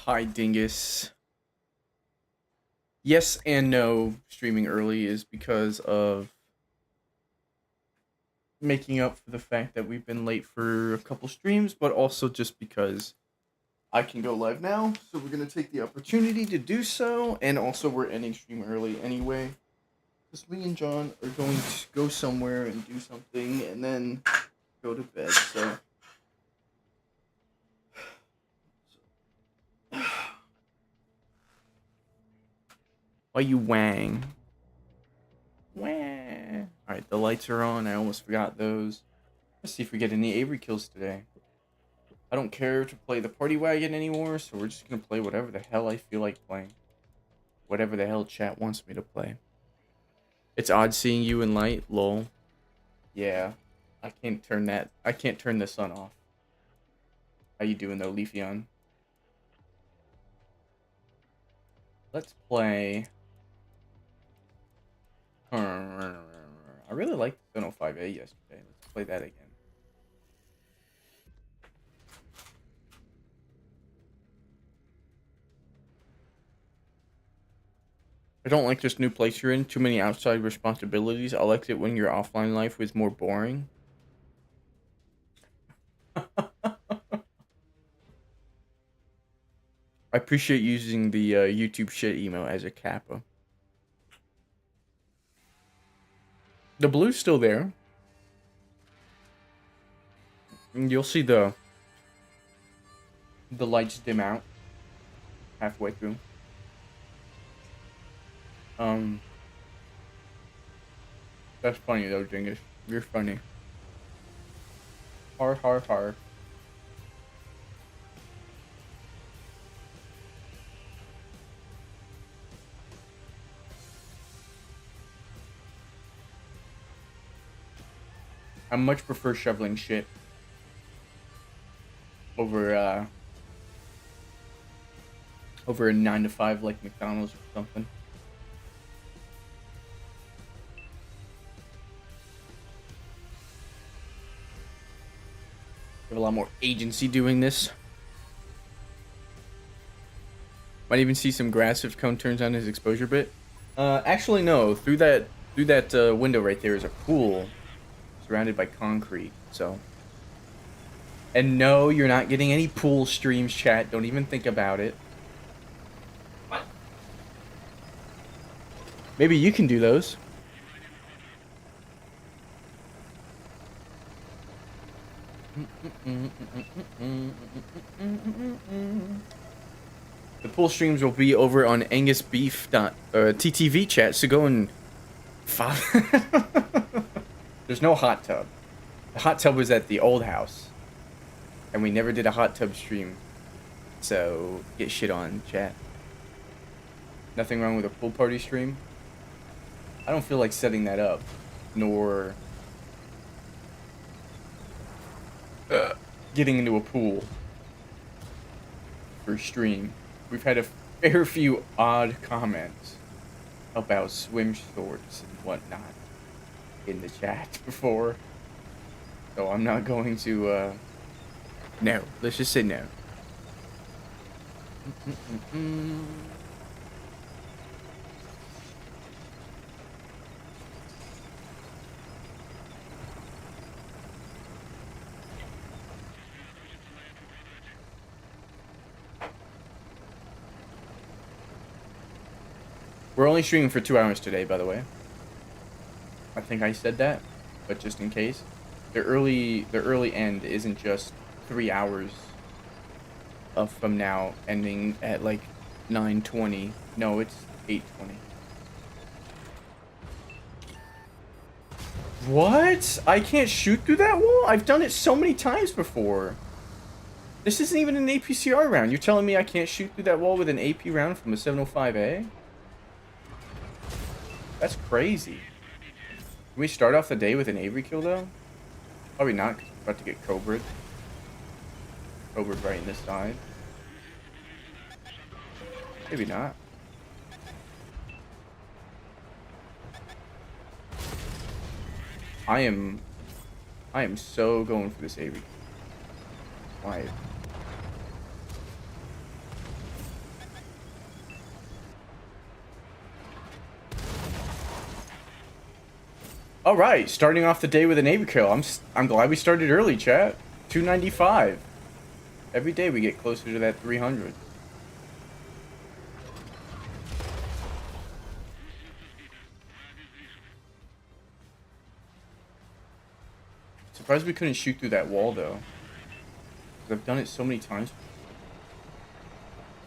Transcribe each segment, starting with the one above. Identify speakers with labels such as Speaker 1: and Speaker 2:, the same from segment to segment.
Speaker 1: Hi, Dingus. Yes and no. Streaming early is because of making up for the fact that we've been late for a couple streams, but also just because I can go live now. So we're going to take the opportunity to do so. And also, we're ending stream early anyway. Because me and John are going to go somewhere and do something and then go to bed. So. Why you wang? Wah. Alright, the lights are on. I almost forgot those. Let's see if we get any Avery kills today. I don't care to play the party wagon anymore, so we're just gonna play whatever the hell I feel like playing. Whatever the hell chat wants me to play. It's odd seeing you in light, lol. Yeah. I can't turn the sun off. How you doing though, Leafeon? Let's play. I really liked 705A yesterday. Let's play that again. I don't like this new place you're in. Too many outside responsibilities. I liked it when your offline life was more boring. I appreciate using the YouTube shit email as a kappa. The blue's still there. And you'll see the lights dim out halfway through. That's funny though, Dingus. You're funny. Har har har. I much prefer shoveling shit over a 9 to 5 like McDonald's or something. We have a lot more agency doing this. Might even see some grass if Cone turns on his exposure bit. Actually no. Through that window right there is a pool surrounded by concrete. So. And no, you're not getting any pool streams, chat. Don't even think about it. What? Maybe you can do those. The pool streams will be over on Angus Beef TTV chat, so go and follow. There's no hot tub. The hot tub was at the old house. And we never did a hot tub stream. So, get shit on, chat. Nothing wrong with a pool party stream. I don't feel like setting that up. Nor getting into a pool for stream. We've had a fair few odd comments about swim shorts and whatnot in the chat before. So I'm not going to, no. Let's just say no. We're only streaming for 2 hours today, by the way. I think I said that, but just in case. The early end isn't just 3 hours from now, ending at like 9:20. No, it's 8:20. What? I can't shoot through that wall? I've done it so many times before. This isn't even an APCR round. You're telling me I can't shoot through that wall with an AP round from a 705A? That's crazy. Can we start off the day with an Avery kill, though? Probably not, because we're about to get Cobra'd. Cobra'd right in this side. Maybe not. I am so going for this Avery. Why? All right, starting off the day with an Navy kill. I'm glad we started early, chat. 295. Every day we get closer to that 300. Surprised we couldn't shoot through that wall though. I've done it so many times.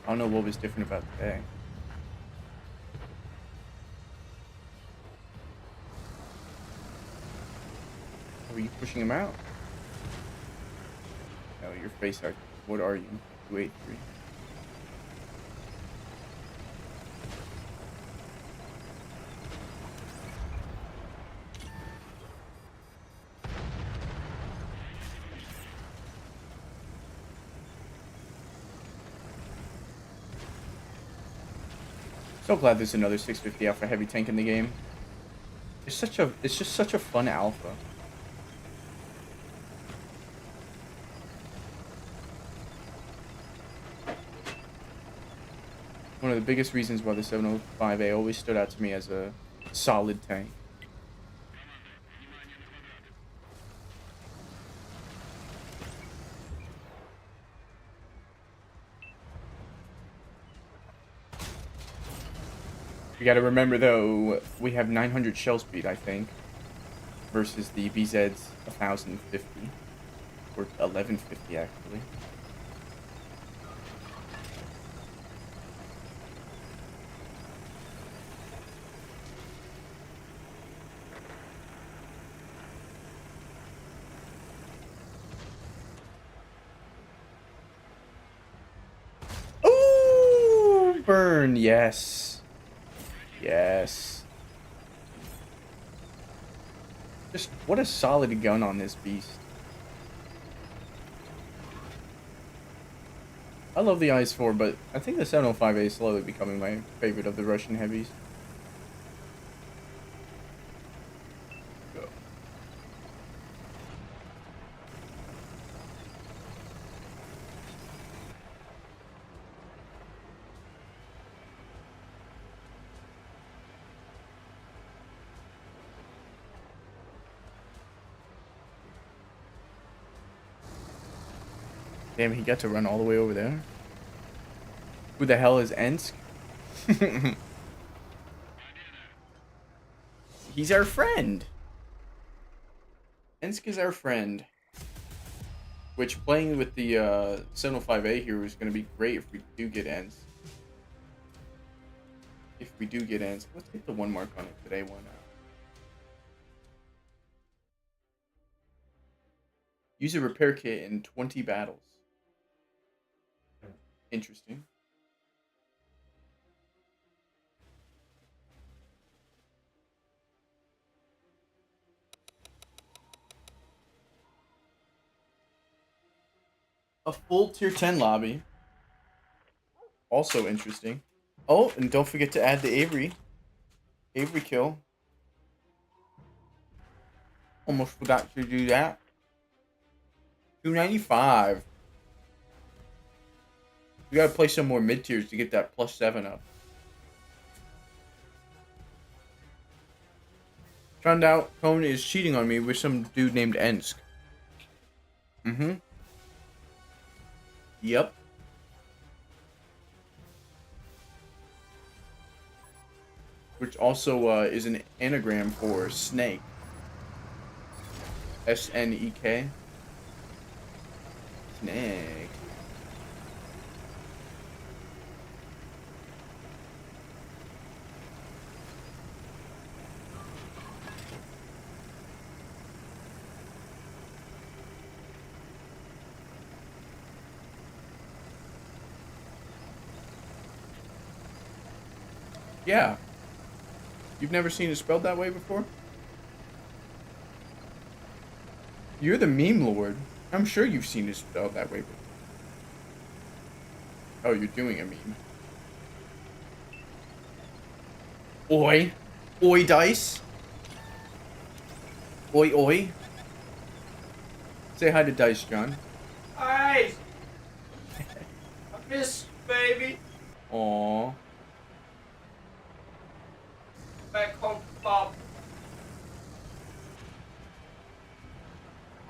Speaker 1: I don't know what was different about today. Are you pushing him out? No, your face art. What are you? 283. So glad there's another 650 Alpha Heavy tank in the game. It's just such a fun alpha. One of the biggest reasons why the 705A always stood out to me as a solid tank. You gotta remember though, we have 900 shell speed, I think, versus the BZ's 1050, or 1150 actually. Ooh, burn, yes. Yes. Just what a solid gun on this beast. I love the IS-4, but I think the 705A is slowly becoming my favorite of the Russian heavies. Go. Damn, he got to run all the way over there. Who the hell is Ensk? He's our friend. Ensk is our friend. Which, playing with the 705A here is going to be great if we do get Ensk. If we do get Ensk. Let's get the 1 mark on it today. Why not? Use a repair kit in 20 battles. Interesting. A full tier 10 lobby. Also interesting. Oh, and don't forget to add the Avery. Avery kill. Almost forgot to do that. 295. We gotta play some more mid tiers to get that +7 up. Found out Cone is cheating on me with some dude named Ensk. Mm-hmm. Yep. Which also is an anagram for snake. S-N-E-K. Snake. Yeah. You've never seen it spelled that way before? You're the meme lord. I'm sure you've seen it spelled that way before. Oh, you're doing a meme. Oi. Oi, Dice. Oi, oi. Say hi to Dice, John.
Speaker 2: Hi! I miss you, baby.
Speaker 1: Aww.
Speaker 2: Back home, Bob.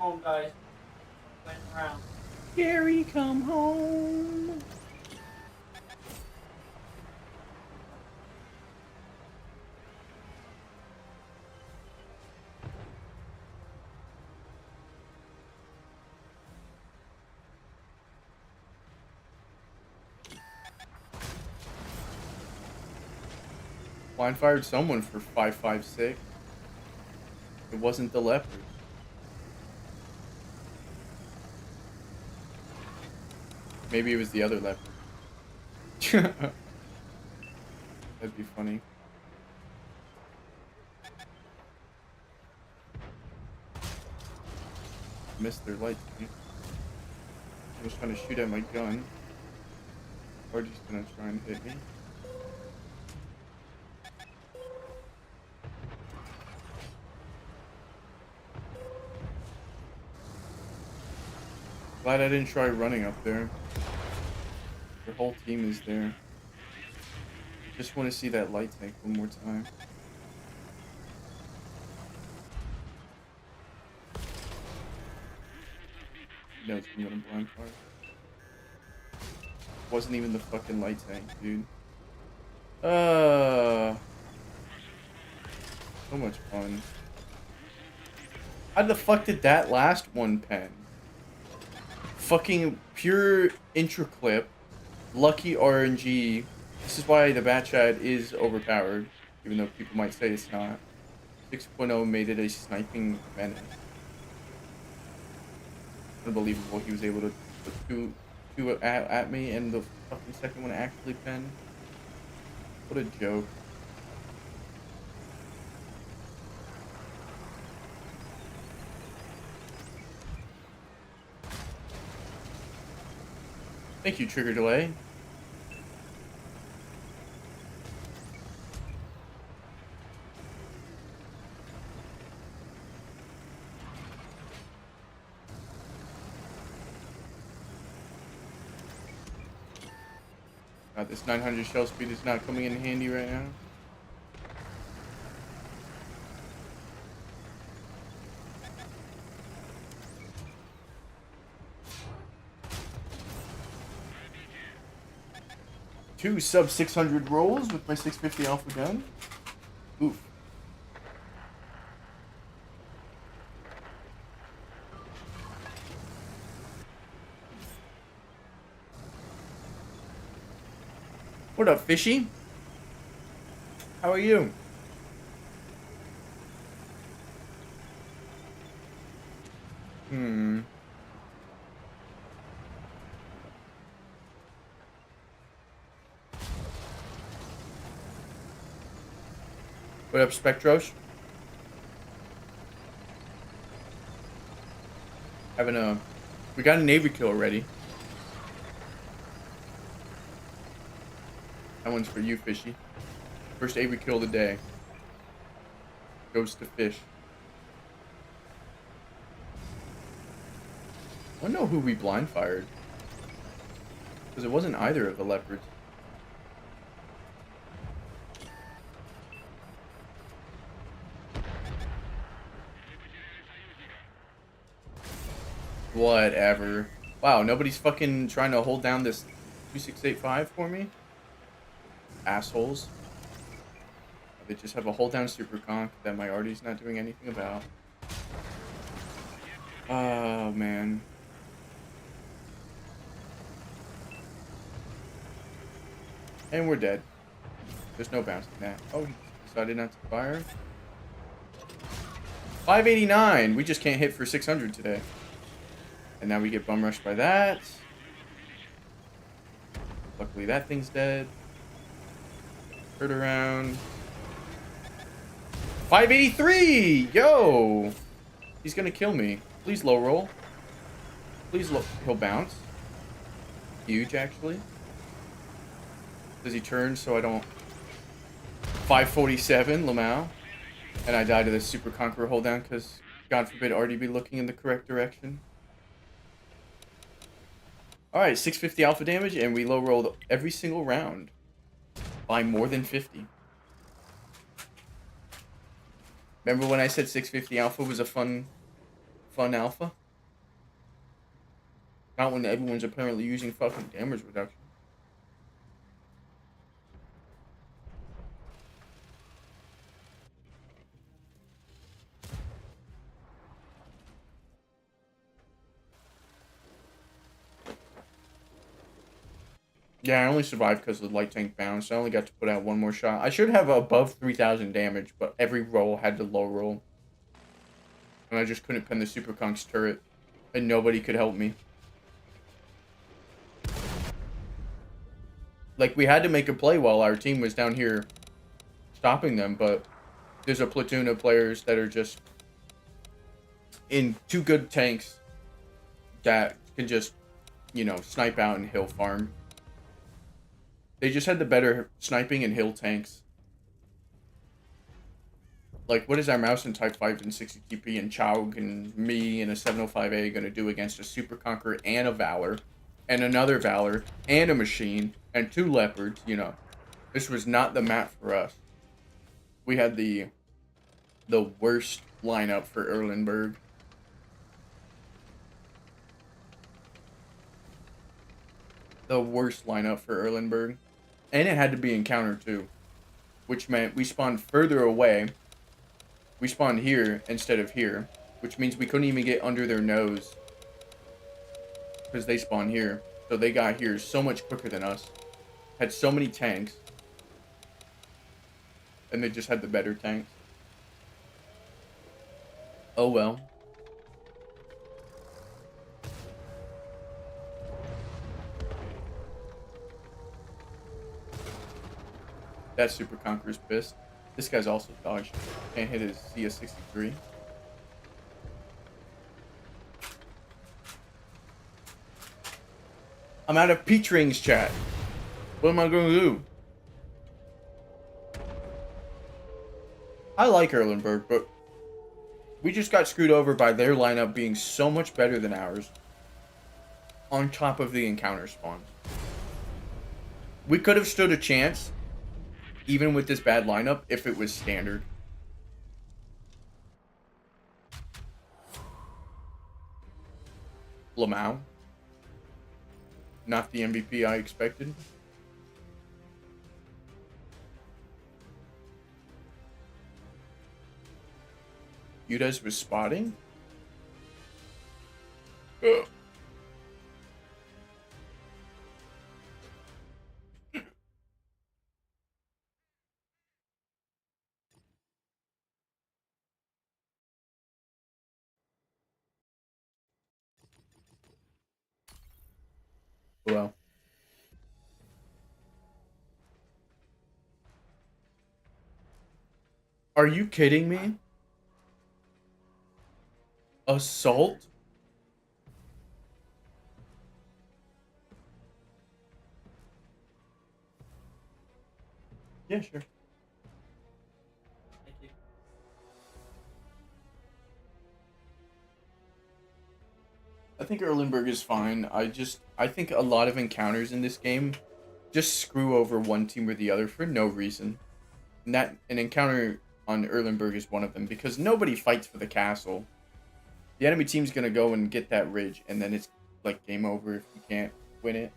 Speaker 2: home, guys. Playing around.
Speaker 1: Gary, come home. Blind fired someone for 556. It wasn't the leopard. Maybe it was the other leopard. That'd be funny. Missed their lights. I was trying to shoot at my gun. Or just gonna try and hit me. Glad I didn't try running up there. Their whole team is there. Just want to see that light tank one more time. No, it's gonna blind fire. Wasn't even the fucking light tank, dude. So much fun. How the fuck did that last one pen? Fucking pure intro clip. Lucky RNG. This is why the bat chat is overpowered, even though people might say it's not. 6.0 made it a sniping menace. Unbelievable he was able to put two at me and the fucking second one actually penned. What a joke. Thank you, Trigger Delay. God, this 900 shell speed is not coming in handy right now. Two sub 600 rolls with my 650 alpha gun. Oof. What up, Fishy? How are you? What up, Spectros? We got a Navy kill already. That one's for you, Fishy. First Avery kill of the day. Goes to Fish. I don't know who we blind fired. Because it wasn't either of the leopards. Whatever. Wow, nobody's fucking trying to hold down this 2685 for me? Assholes. They just have a hold down super conk that my arty's not doing anything about. Oh, man. And we're dead. There's no bouncing that. Oh, he decided not to fire. 589! We just can't hit for 600 today. And now we get bum rushed by that. Luckily that thing's dead. Turn around. 583! Yo! He's gonna kill me. Please low roll. Please he'll bounce. Huge, actually. Does he turn so I don't... 547, Lamau. And I die to the Super Conqueror hold down because, God forbid, Artie be looking in the correct direction. Alright, 650 alpha damage, and we low rolled every single round by more than 50. Remember when I said 650 alpha was a fun fun alpha. Not when everyone's apparently using fucking damage reduction. Yeah, I only survived because the light tank bounced. I only got to put out one more shot. I should have above 3,000 damage, but every roll had to low roll. And I just couldn't pin the Super Conk's turret. And nobody could help me. Like, we had to make a play while our team was down here stopping them, but there's a platoon of players that are just in two good tanks that can just, you know, snipe out and hill farm. They just had the better sniping and hill tanks. Like, what is our mouse and Type 5 and 60 TP and Chaug and me and a 705A going to do against a Super Conqueror and a Valor and another Valor and a Machine and two Leopards, you know. This was not the map for us. We had the worst lineup for Erlenberg. The worst lineup for Erlenberg. And it had to be encounter too. Which meant we spawned further away. We spawned here instead of here. Which means we couldn't even get under their nose. Because they spawned here. So they got here so much quicker than us. Had so many tanks. And they just had the better tanks. Oh well. That Super Conqueror's pissed. This guy's also dodged. Can't hit his CS63. I'm out of peach rings, chat. What am I going to do? I like Erlenberg, but we just got screwed over by their lineup being so much better than ours. On top of the encounter spawn. We could have stood a chance, even with this bad lineup, if it was standard. Lamau. Not the MVP I expected. Udez was spotting? Ugh. Well. Are you kidding me? Assault? Yeah, sure.
Speaker 2: Thank you.
Speaker 1: I think Erlenberg is fine. I think a lot of encounters in this game just screw over one team or the other for no reason. And that an encounter on Erlenberg is one of them because nobody fights for the castle. The enemy team's gonna go and get that ridge, and then it's like game over if you can't win it.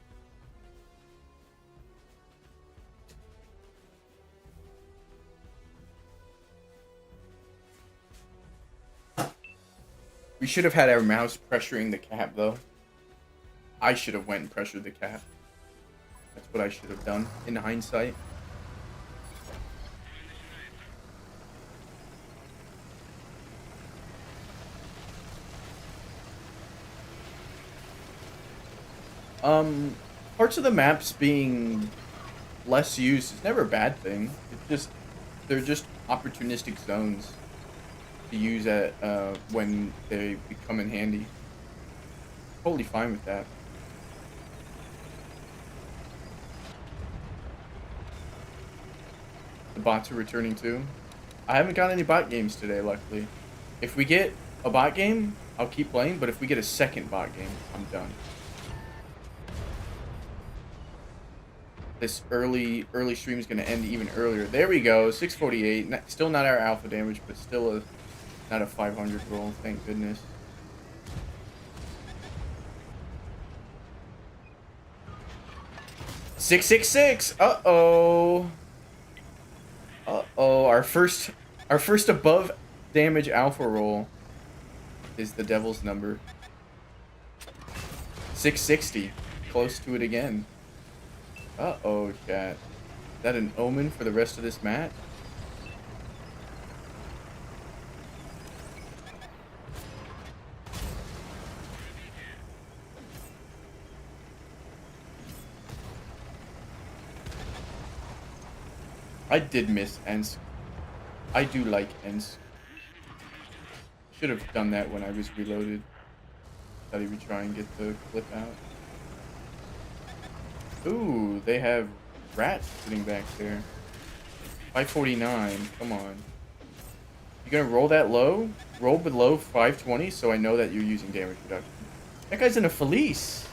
Speaker 1: We should have had our mouse pressuring the cap, though. I should have went and pressured the cap. That's what I should have done, in hindsight. Parts of the maps being less used is never a bad thing. It's just, they're just opportunistic zones to use at when they become in handy. Totally fine with that. The bots are returning too. I haven't got any bot games today, luckily. If we get a bot game, I'll keep playing, but if we get a second bot game, I'm done. This early stream is going to end even earlier. There we go, 648. Still not our alpha damage, but still not a 500 roll, thank goodness. 666. Uh-oh. Uh-oh. Our first above damage alpha roll is the devil's number. 660. Close to it again. Uh-oh, chat. Is that an omen for the rest of this match? I did miss Ensk. I do like Ensk. Should have done that when I was reloaded. Thought he would try and get the clip out. Ooh, they have rats sitting back there. 549. Come on. You gonna roll that low? Roll below 520 so I know that you're using damage reduction. That guy's in a Felice.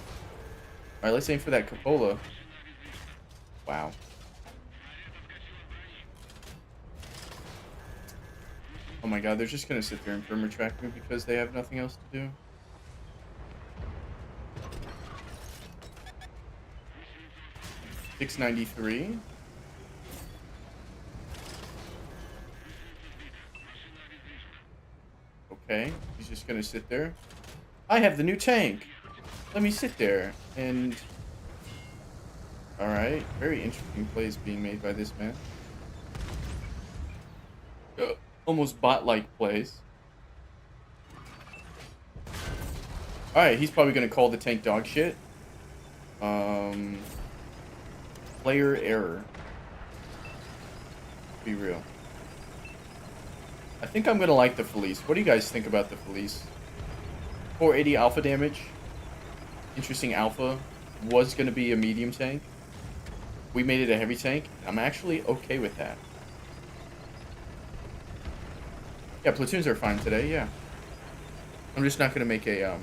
Speaker 1: Alright, let's aim for that Cupola. Wow. Oh my god, they're just gonna sit there and perma track me because they have nothing else to do. $693. Okay, he's just gonna sit there. I have the new tank. Let me sit there and... Alright, very interesting plays being made by this man. Almost bot-like plays. Alright, he's probably gonna call the tank dog shit. Player error. Be real. I think I'm gonna like the Felice. What do you guys think about the Felice? 480 alpha damage. Interesting alpha. Was gonna be a medium tank. We made it a heavy tank. I'm actually okay with that. Yeah, platoons are fine today, yeah. I'm just not gonna make a,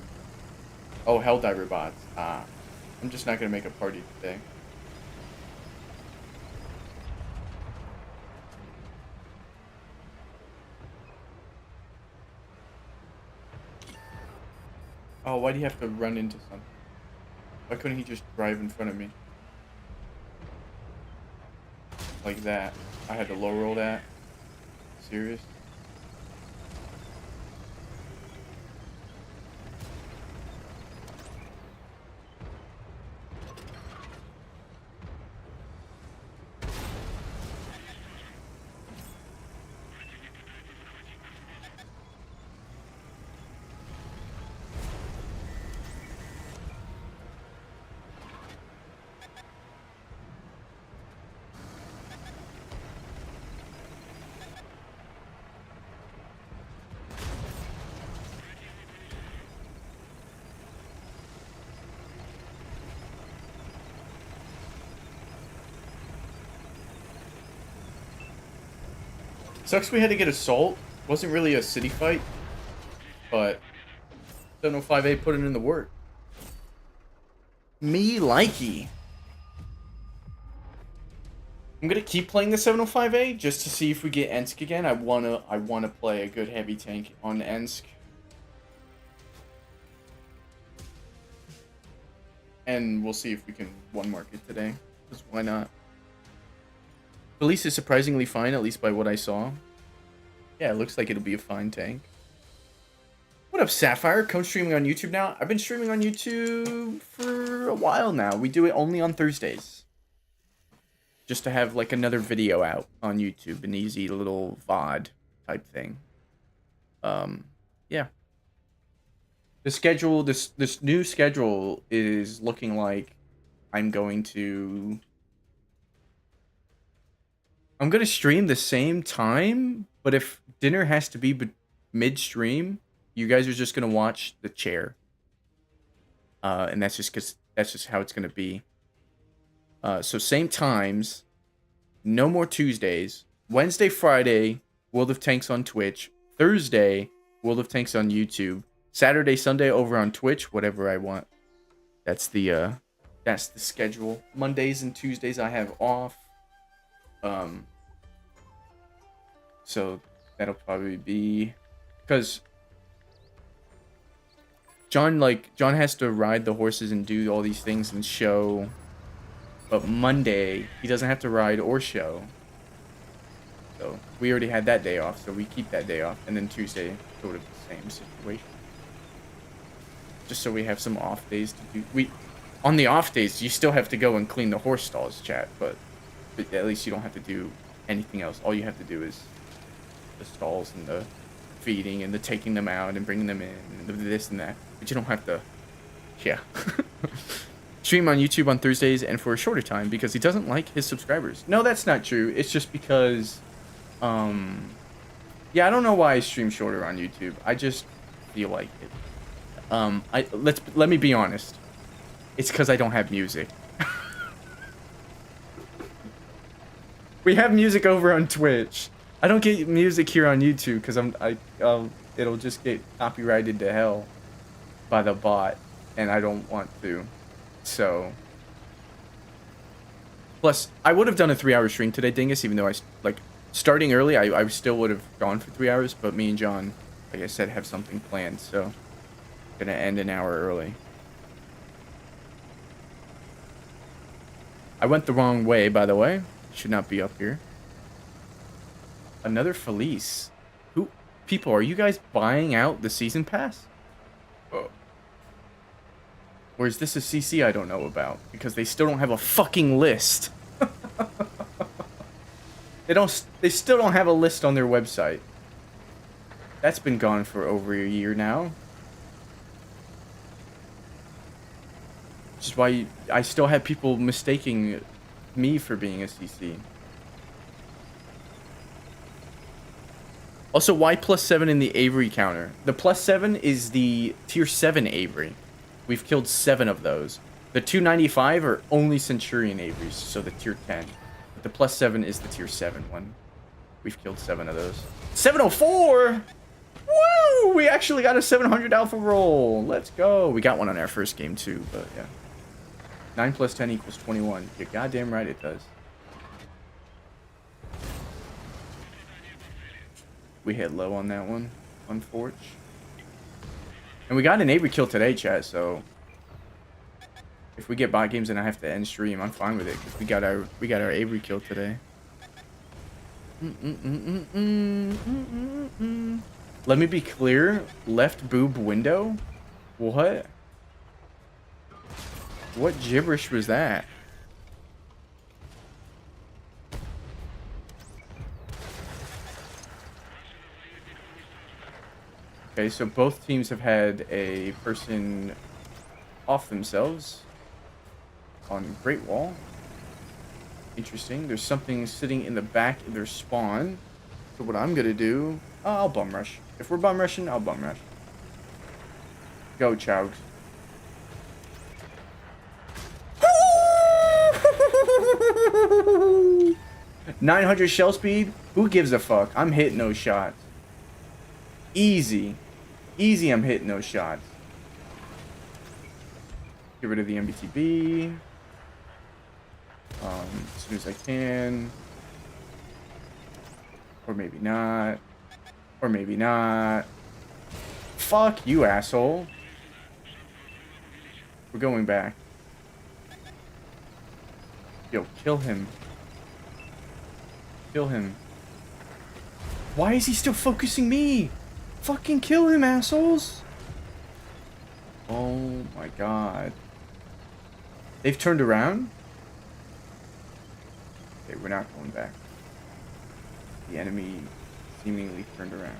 Speaker 1: Oh, Helldiver bots. I'm just not gonna make a party today. Oh, why do you have to run into something? Why couldn't he just drive in front of me? Like that. I had to low roll that. Serious? Sucks we had to get assault. Wasn't really a city fight, but 705A put it in the work. Me likey. I'm gonna keep playing the 705A just to see if we get Ensk again. I wanna play a good heavy tank on Ensk. And we'll see if we can one mark it today. Because why not? Felice is surprisingly fine, at least by what I saw. Yeah, it looks like it'll be a fine tank. What up, Sapphire? Come streaming on YouTube now. I've been streaming on YouTube for a while now. We do it only on Thursdays. Just to have like another video out on YouTube, an easy little VOD type thing. Yeah. The schedule, this new schedule is looking like I'm going to stream the same time, but if dinner has to be mid-stream, you guys are just gonna watch the chair. And that's just how it's gonna be. So same times, no more Tuesdays. Wednesday, Friday, World of Tanks on Twitch. Thursday, World of Tanks on YouTube. Saturday, Sunday over on Twitch, whatever I want. That's the schedule. Mondays and Tuesdays I have off. So that'll probably be because John has to ride the horses and do all these things and show But Monday, he doesn't have to ride or show. So we already had that day off, so we keep that day off. And then Tuesday, sort of the same situation. Just so we have some off days to do. On the off days, you still have to go and clean the horse stalls, chat. But at least you don't have to do anything else. All you have to do is the stalls and the feeding and the taking them out and bringing them in and the this and that. But you don't have to, yeah. Stream on YouTube on Thursdays and for a shorter time because he doesn't like his subscribers. No, that's not true. It's just because, yeah, I don't know why I stream shorter on YouTube. I just feel like it. Let me be honest. It's because I don't have music. We have music over on Twitch. I don't get music here on YouTube because it'll just get copyrighted to hell by the bot, and I don't want to. So, plus I would have done a 3-hour stream today, Dingus, even though starting early, I still would have gone for 3 hours, but me and John, like I said, have something planned, so gonna end an hour early. I went the wrong way, by the way. Should not be up here. Another Felice. People, are you guys buying out the season pass? Oh. Or is this a CC I don't know about? Because they still don't have a fucking list. They still don't have a list on their website. That's been gone for over a year now. Which is why I still have people mistaking me for being a CC. Also, why +7 in the Avery counter? The +7 is the tier 7 Avery. We've killed 7 of those. The 295 are only Centurion Averys, so the tier 10. But the +7 is the tier 7 one. We've killed 7 of those. 704! Woo! We actually got a 700 alpha roll. Let's go. We got one on our first game too, but yeah. 9 + 10 = 21. You're goddamn right it does. We hit low on that one, unfortunately. And we got an Avery kill today, chat, so if we get bot games and I have to end stream, I'm fine with it because we got our Avery kill today. Let me be clear. Left boob window? What? What gibberish was that? Okay, so both teams have had a person off themselves on Great Wall. Interesting. There's something sitting in the back of their spawn. So what I'm gonna do, I'll bum rush. If we're bum rushing, I'll bum rush. Go, Chowd. 900 shell speed? Who gives a fuck? I'm hitting those shots. Easy. Easy, I'm hitting those shots. Get rid of the MBTB. As soon as I can. Or maybe not. Or maybe not. Fuck you, asshole. We're going back. Yo, kill him. Kill him. Why is he still focusing me? Fucking kill him, assholes. Oh my god. They've turned around? Okay, we're not going back. The enemy seemingly turned around.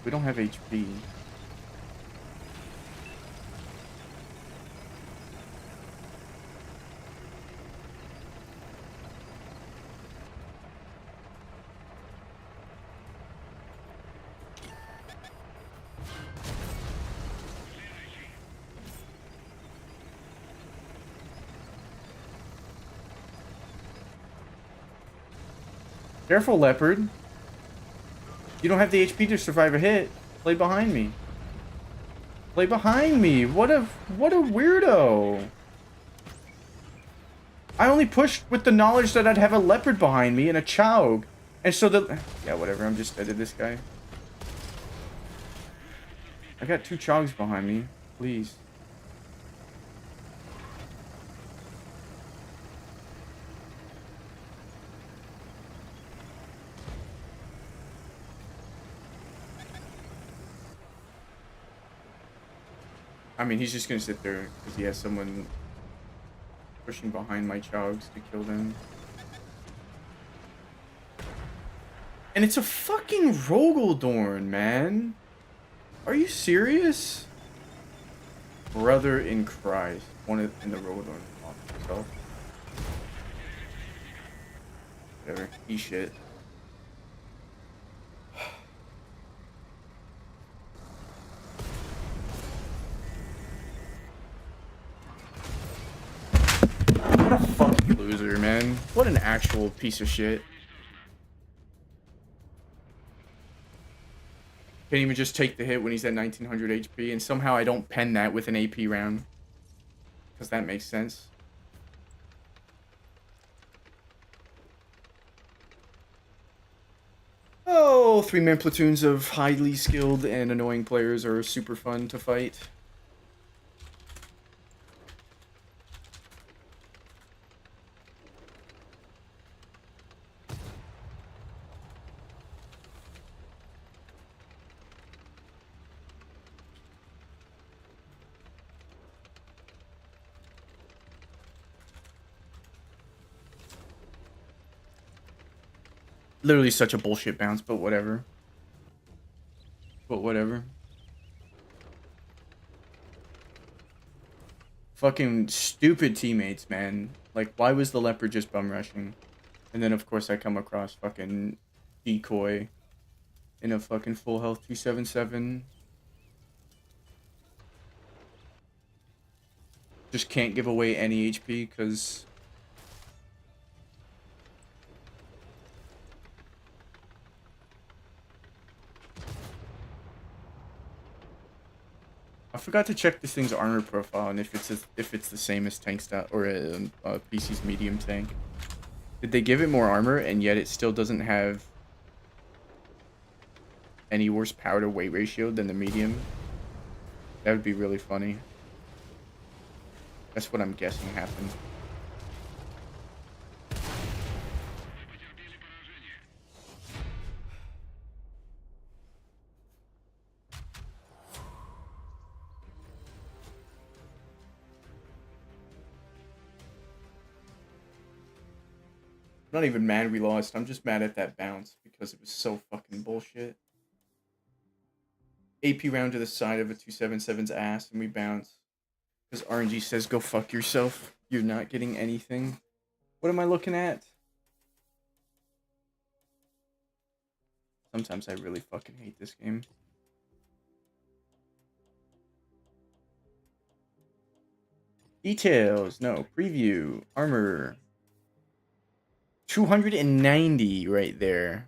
Speaker 1: We don't have HP. Careful, Leopard. You don't have the HP to survive a hit. Play behind me. Play behind me. What a weirdo. I only pushed with the knowledge that I'd have a Leopard behind me and a Chowg. And so the... Yeah, whatever. I'm just dead to this guy. I got 2 chogs behind me. Please. I mean, he's just gonna sit there because he has someone pushing behind my chogs to kill them. And it's a fucking Rogaldorn, man. Are you serious? Brother in Christ. One in the Rogaldorn off himself. Whatever. He shit. What a fucking loser, man. What an actual piece of shit. Can't even just take the hit when he's at 1900 HP, and somehow I don't pen that with an AP round. Because that makes sense. Oh, 3-man platoons of highly skilled and annoying players are super fun to fight. Literally such a bullshit bounce, but whatever. But whatever. Fucking stupid teammates, man. Like, why was the leopard just bum rushing? And then, of course, I come across fucking decoy in a fucking full health 277. Just can't give away any HP because... I forgot to check this thing's armor profile and if it's the same as tank stat or PC's medium tank. Did they give it more armor and yet it still doesn't have any worse power to weight ratio than the medium? That would be really funny. That's what I'm guessing happened. I'm not even mad we lost. I'm just mad at that bounce because it was so fucking bullshit. AP round to the side of a 277's ass and we bounce. Because RNG says go fuck yourself. You're not getting anything. What am I looking at? Sometimes I really fucking hate this game. Details. No. Preview. Armor. 290 right there.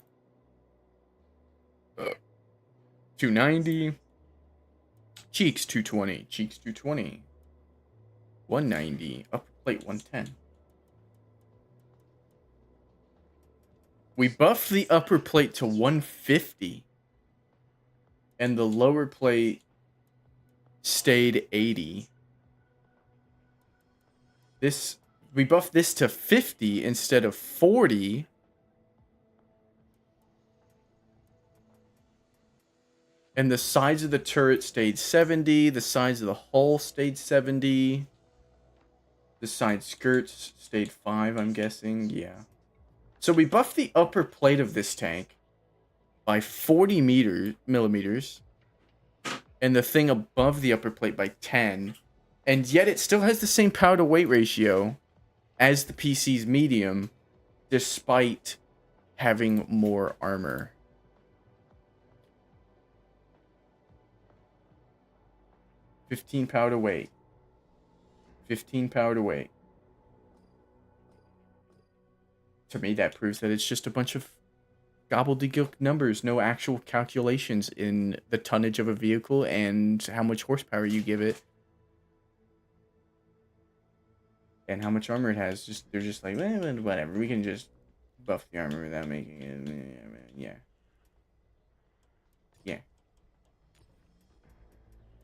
Speaker 1: 290. Cheeks 220. Cheeks 220. 190. Upper plate 110. We buffed the upper plate to 150. And the lower plate stayed 80. We buffed this to 50 instead of 40. And the sides of the turret stayed 70. The sides of the hull stayed 70. The side skirts stayed 5, I'm guessing. Yeah. So we buffed the upper plate of this tank by 40 millimeters. And the thing above the upper plate by 10. And yet it still has the same power to weight ratio as the PC's medium, despite having more armor. $15 power to weight. 15 power to weight. To me, that proves that it's just a bunch of gobbledygook numbers, no actual calculations in the tonnage of a vehicle and how much horsepower you give it. And how much armor it has. They're just like, whatever, we can just Buff the armor without making it. Yeah. Yeah.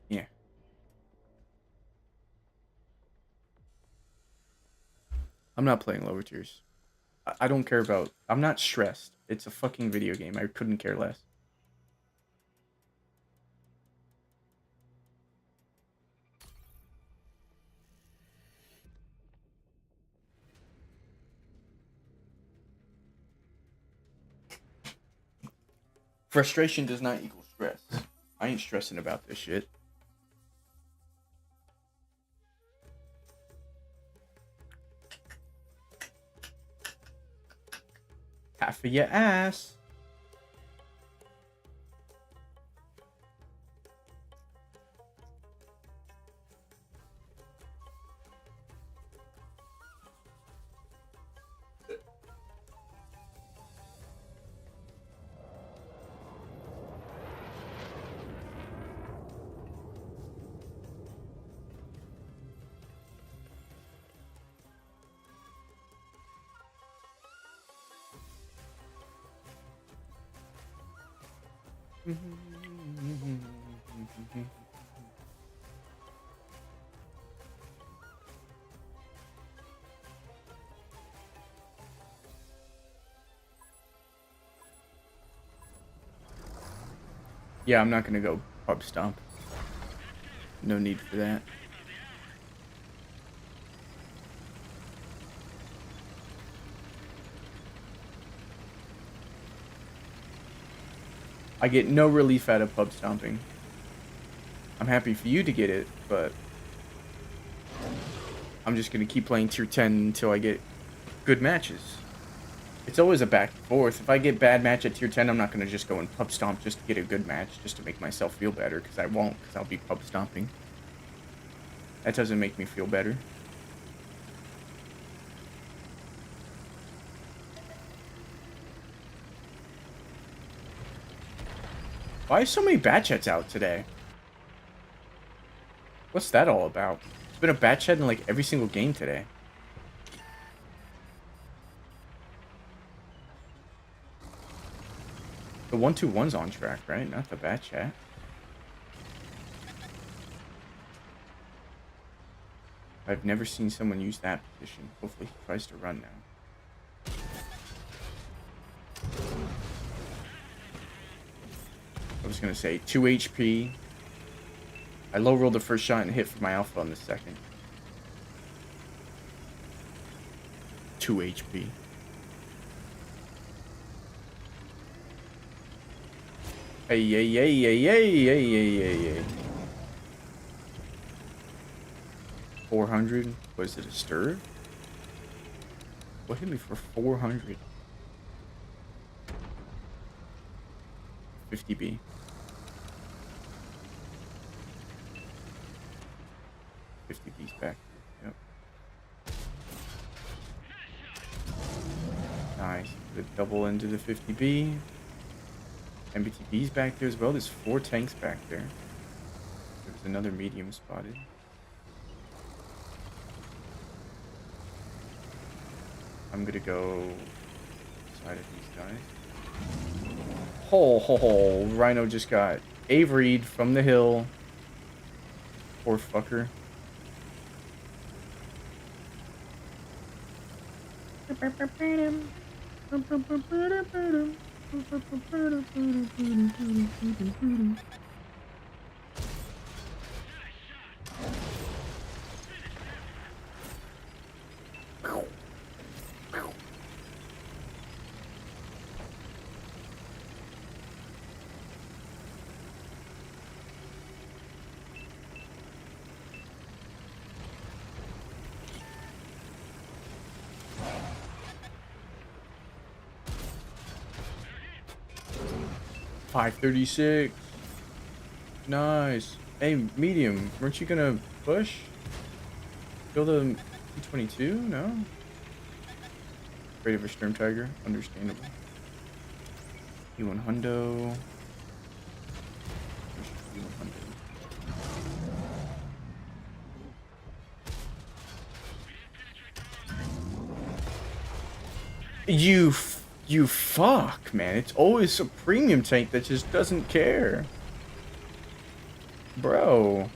Speaker 1: Yeah. I'm not playing lower tiers. I don't care about. I'm not stressed. It's a fucking video game. I couldn't care less. Frustration does not equal stress. I ain't stressing about this shit. Half of your ass. Yeah, I'm not gonna go pub stomp. No need for that. I get no relief out of pub stomping. I'm happy for you to get it, but I'm just gonna keep playing tier 10 until I get good matches. It's always a back and forth. If I get bad match at tier 10, I'm not gonna just go and pub stomp just to get a good match, just to make myself feel better, because I won't, because I'll be pub stomping. That doesn't make me feel better. Why are so many batchets out today? What's that all about? It's been a batchet in like every single game today. The 1-2-1's on track, right? Not the batchet. I've never seen someone use that position. Hopefully he tries to run now. I was gonna say 2 HP. I low rolled the first shot and hit for my alpha on the second. 2 HP. Hey, yay, yay, yay, yay, yay, yay, yay, yay. 400? Was it a stir? What hit me for 400? 50B. B's back. Yep. Nice. The double into the 50B. MBTB's back there as well. There's 4 tanks back there. There's another medium spotted. I'm gonna go side of these guys. Ho, Rhino just got Avery'd from the hill. Poor fucker. $536. Nice. Hey, medium, weren't you gonna push? Kill the T-22? No? Afraid of a Storm Tiger? Understandable. E1 Hundo. E1 Hundo. You fuck, man. It's always a premium tank that just doesn't care. Bro.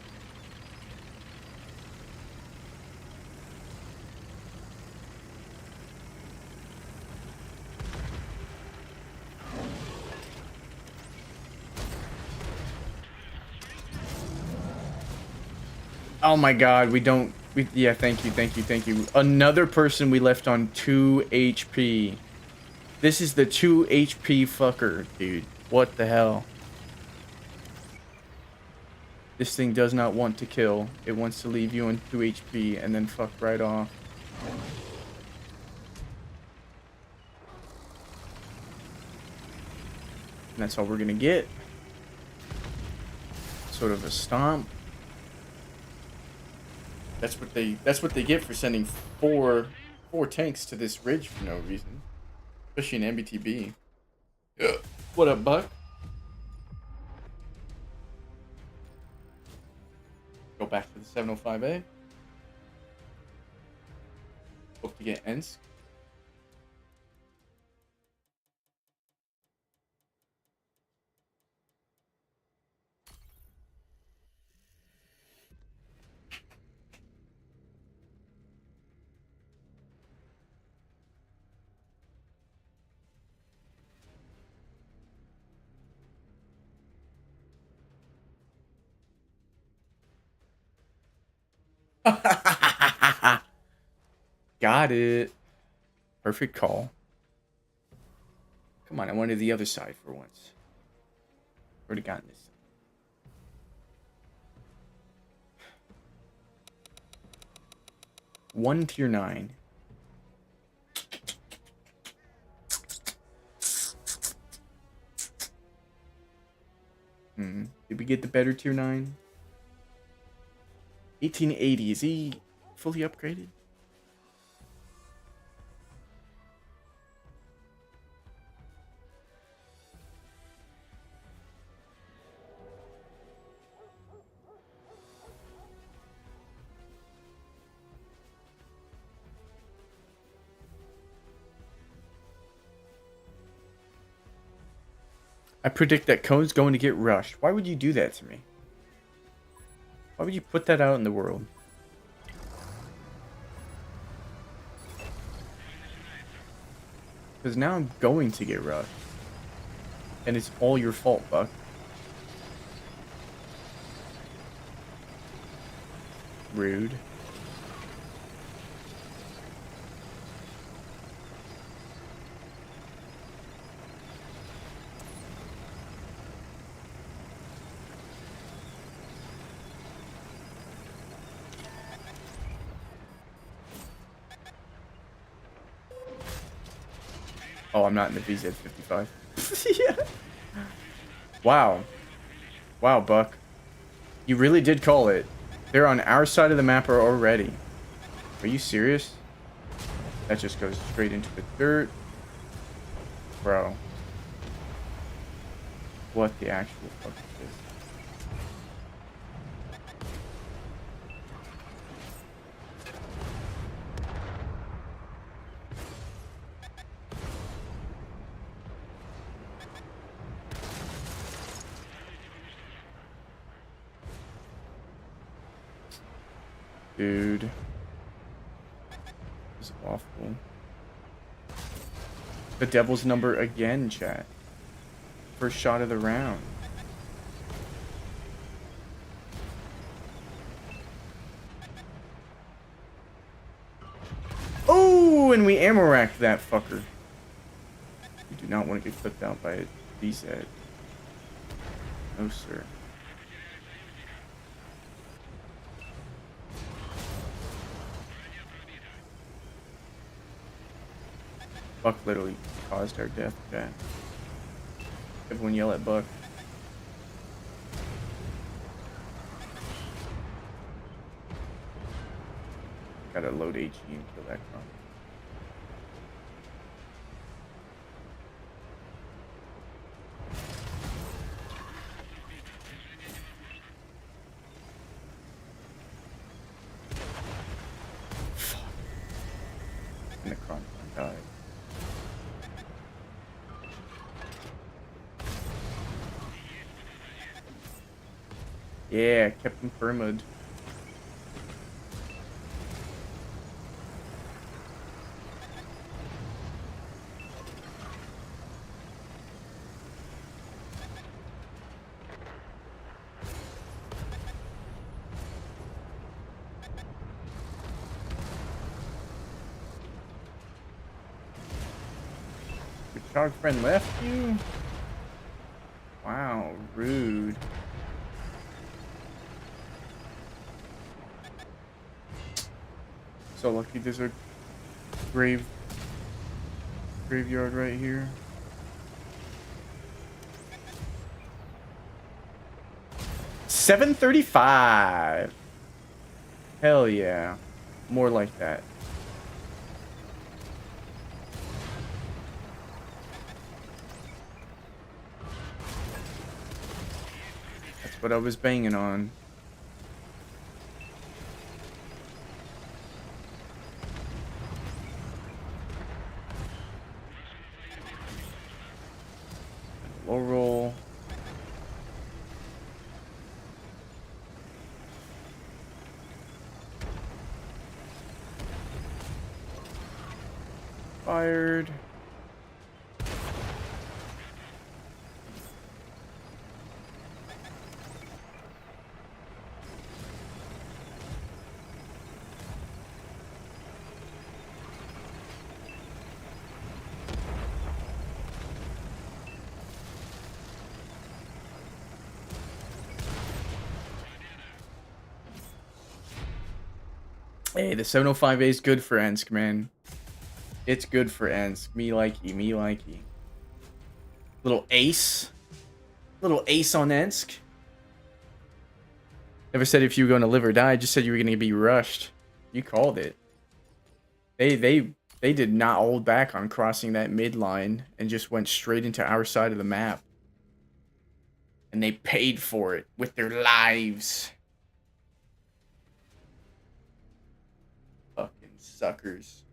Speaker 1: Oh my god, yeah, thank you. Another person we left on 2 HP. This is the 2 HP fucker, dude. What the hell? This thing does not want to kill. It wants to leave you on 2 HP and then fuck right off. And that's all we're gonna get. Sort of a stomp. That's what they get for sending four tanks to this ridge for no reason. Especially in MBTB. Yeah. What up, Buck? Go back to the 705A. Hope to get Ensk. Got it. Perfect call. Come on, I wanted the other side for once. Already gotten this. One tier 9. Did we get the better tier 9? 1880. Is he fully upgraded? I predict that Cone's going to get rushed. Why would you do that to me? Why would you put that out in the world? Because now I'm going to get rushed. And it's all your fault, Buck. Rude. Oh, I'm not in the VZ55. Yeah. Wow. Wow, Buck. You really did call it. They're on our side of the map already. Are you serious? That just goes straight into the dirt. Bro. What the actual fuck is this? Dude. This is awful. The devil's number again, chat. First shot of the round. Oh, and we ammo racked that fucker. You do not want to get clipped out by a DZ. No, sir. Buck literally caused our death, chat. Everyone yell at Buck. Gotta load HE and kill that cron. Fuck. And the cron died. Yeah, kept him permad. Your Chog friend left you? Wow, rude. So lucky there's a graveyard right here. $7.35. Hell yeah. More like that. That's what I was banging on. Low roll. Fired. Hey, the 705A is good for Ensk, man. It's good for Ensk. Me likey, me likey. Little ace. Little ace on Ensk. Never said if you were going to live or die, just said you were going to be rushed. You called it. They did not hold back on crossing that midline and just went straight into our side of the map. And they paid for it with their lives. Fucking suckers.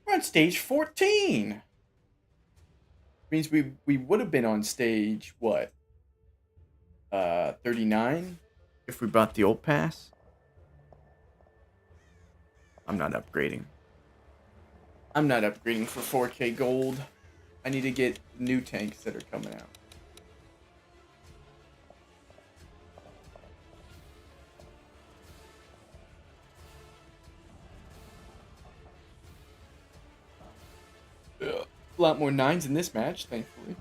Speaker 1: We're on stage 14. Means we would have been on stage, what? 39? If we bought the old pass? I'm not upgrading. I'm not upgrading for 4K gold. I need to get new tanks that are coming out. A lot more 9s in this match, thankfully.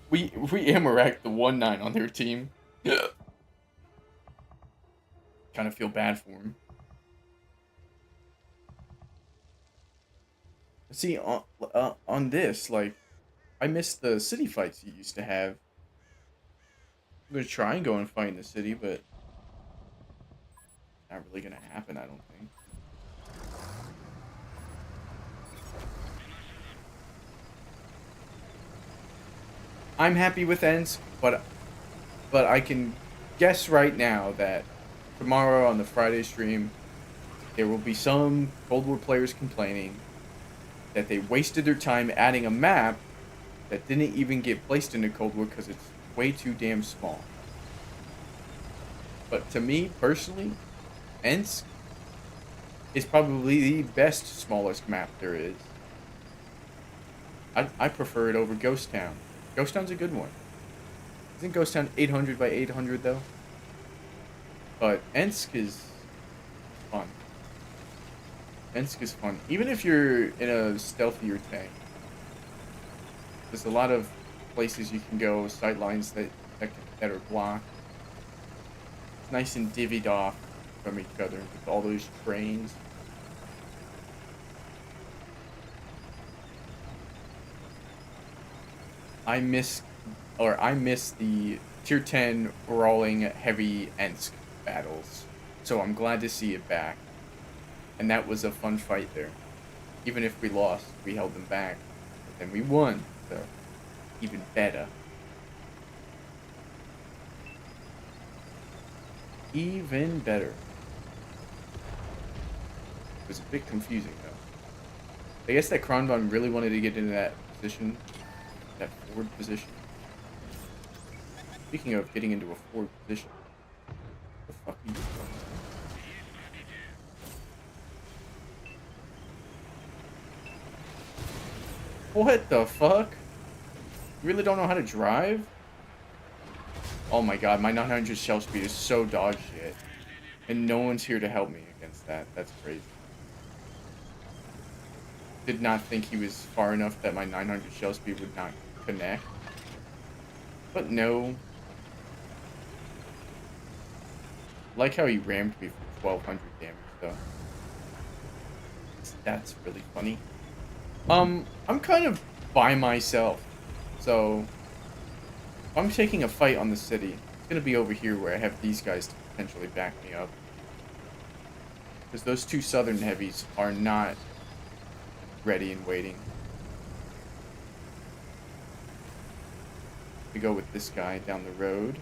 Speaker 1: We Amarak the 1-9 on their team. Kind of feel bad for him. See, on this, like, I miss the city fights you used to have. I'm gonna try and go and fight in the city, but not really gonna happen, I don't think. I'm happy with Ensk, but I can guess right now that tomorrow on the Friday stream, there will be some Cold War players complaining that they wasted their time adding a map that didn't even get placed into Cold War because it's way too damn small. But to me, personally, Ensk is probably the best, smallest map there is. I prefer it over Ghost Town. Ghost Town's a good one. Isn't Ghost Town 800 by 800 though? But Ensk is fun. Ensk is fun. Even if you're in a stealthier tank. There's a lot of places you can go, sight lines that are blocked. It's nice and divvied off from each other with all those trains. I miss the tier 10 brawling heavy Ensk battles. So I'm glad to see it back. And that was a fun fight there. Even if we lost, we held them back. But then we won. So even better. Even better. It was a bit confusing though. I guess that Kronbon really wanted to get into that position, that forward position. Speaking of getting into a forward position, what the fuck are you doing? What the fuck? You really don't know how to drive? Oh my god, my 900 shell speed is so dog shit. And no one's here to help me against that. That's crazy. Did not think he was far enough that my 900 shell speed would not connect. But no. Like how he rammed me for 1200 damage though. That's really funny. I'm kind of by myself. So if I'm taking a fight on the city, it's gonna be over here where I have these guys to potentially back me up. Because those two southern heavies are not ready and waiting. We go with this guy down the road.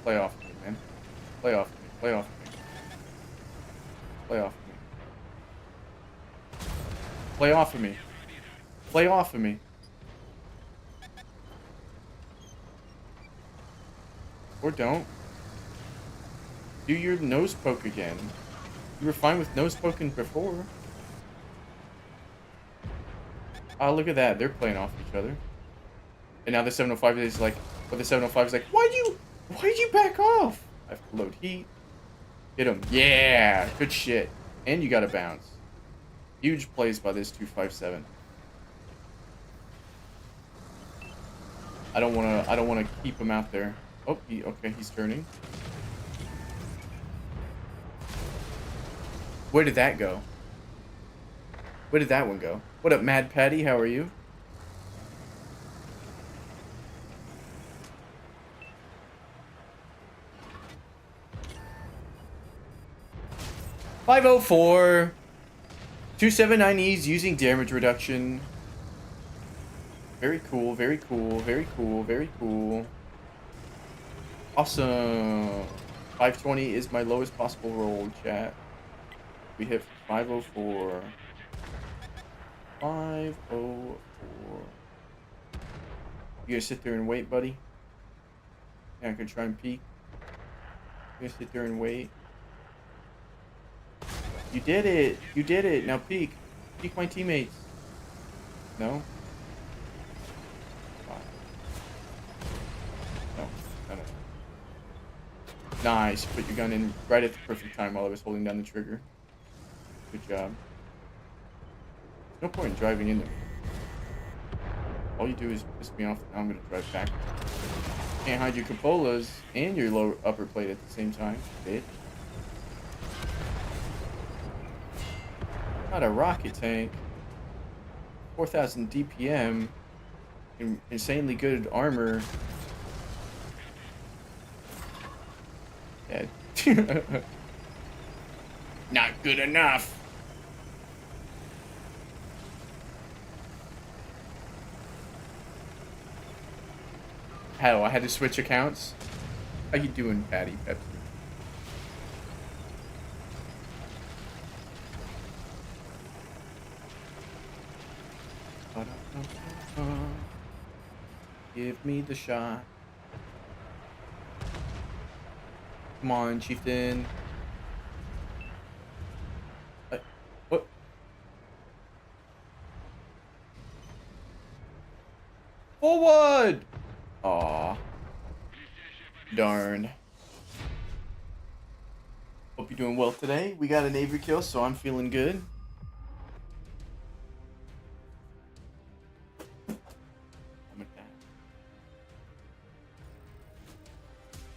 Speaker 1: Play off of me, man. Play off of me. Play off of me. Play off of me. Play off of me. Play off of me. Or don't. Do your nose poke again. You were fine with nose poking before. Oh, look at that. They're playing off each other. And now the 705 is like, but the 705 is like, why'd you back off? I have to load heat. Hit him. Yeah, good shit. And you got to bounce. Huge plays by this 257. I don't want to keep him out there. Oh, okay, he's turning. Where did that go? Where did that one go? What up, Mad Patty? How are you? .504. 279Es using damage reduction. Very cool, very cool, very cool, very cool. Awesome. 520 is my lowest possible roll, chat. We hit 504. 504. You gonna sit there and wait, buddy? Yeah, I could try and peek. You gonna sit there and wait? You did it! You did it! Now peek. Peek my teammates. No? No. No, no. Nice. Put your gun in right at the perfect time while I was holding down the trigger. Good job. No point in driving in there. All you do is piss me off. Now I'm gonna drive back. Can't hide your cupolas and your lower upper plate at the same time, bitch. Not a rocket tank. 4,000 DPM. Insanely good armor. Yeah. Not good enough. Hell, I had to switch accounts. How you doing, Patty Pepsi? Give me the shot. Come on, chieftain. What? Forward! Aw. Darn. Hope you're doing well today. We got an Avery kill, so I'm feeling good.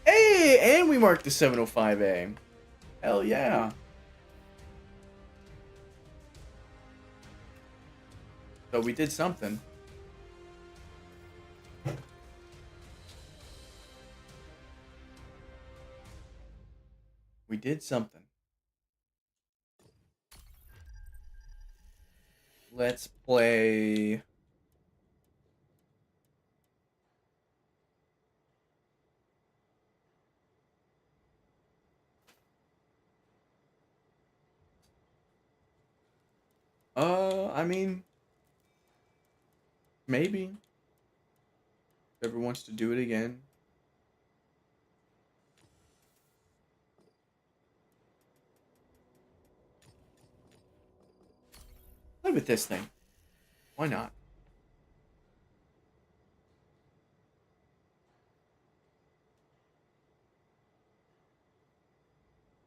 Speaker 1: Hey, and we marked the 705A. Hell yeah. So we did something. We did something. Let's play. I mean, maybe. If ever wants to do it again. Play with this thing. Why not?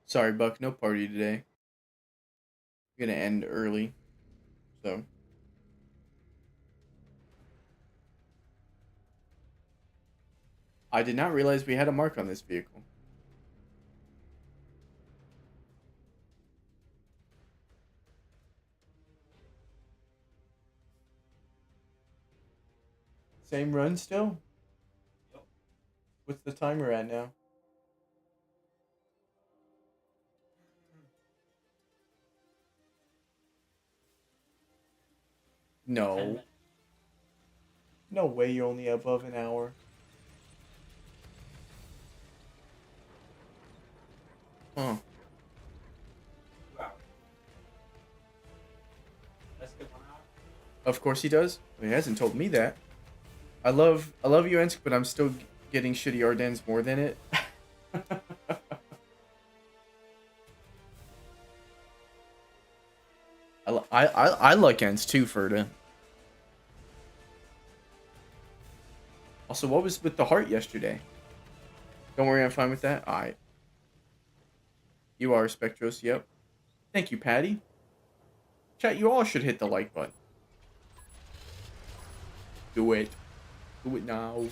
Speaker 1: Sorry, Buck. No party today. I'm gonna end early. So. I did not realize we had a mark on this vehicle. Same run still?
Speaker 2: Yep.
Speaker 1: What's the timer at now? No. No way you're only above an hour. Huh.
Speaker 2: 2 hours. Let's get 1 hour.
Speaker 1: Of course he does. He hasn't told me that. I love you, Ensk, but I'm still getting shitty Ardennes more than it. I like Ensk too, Ferda. Also, what was with the heart yesterday? Don't worry, I'm fine with that. Alright. You are Spectros, yep. Thank you, Patty. Chat, you all should hit the like button. Do it. Do it now.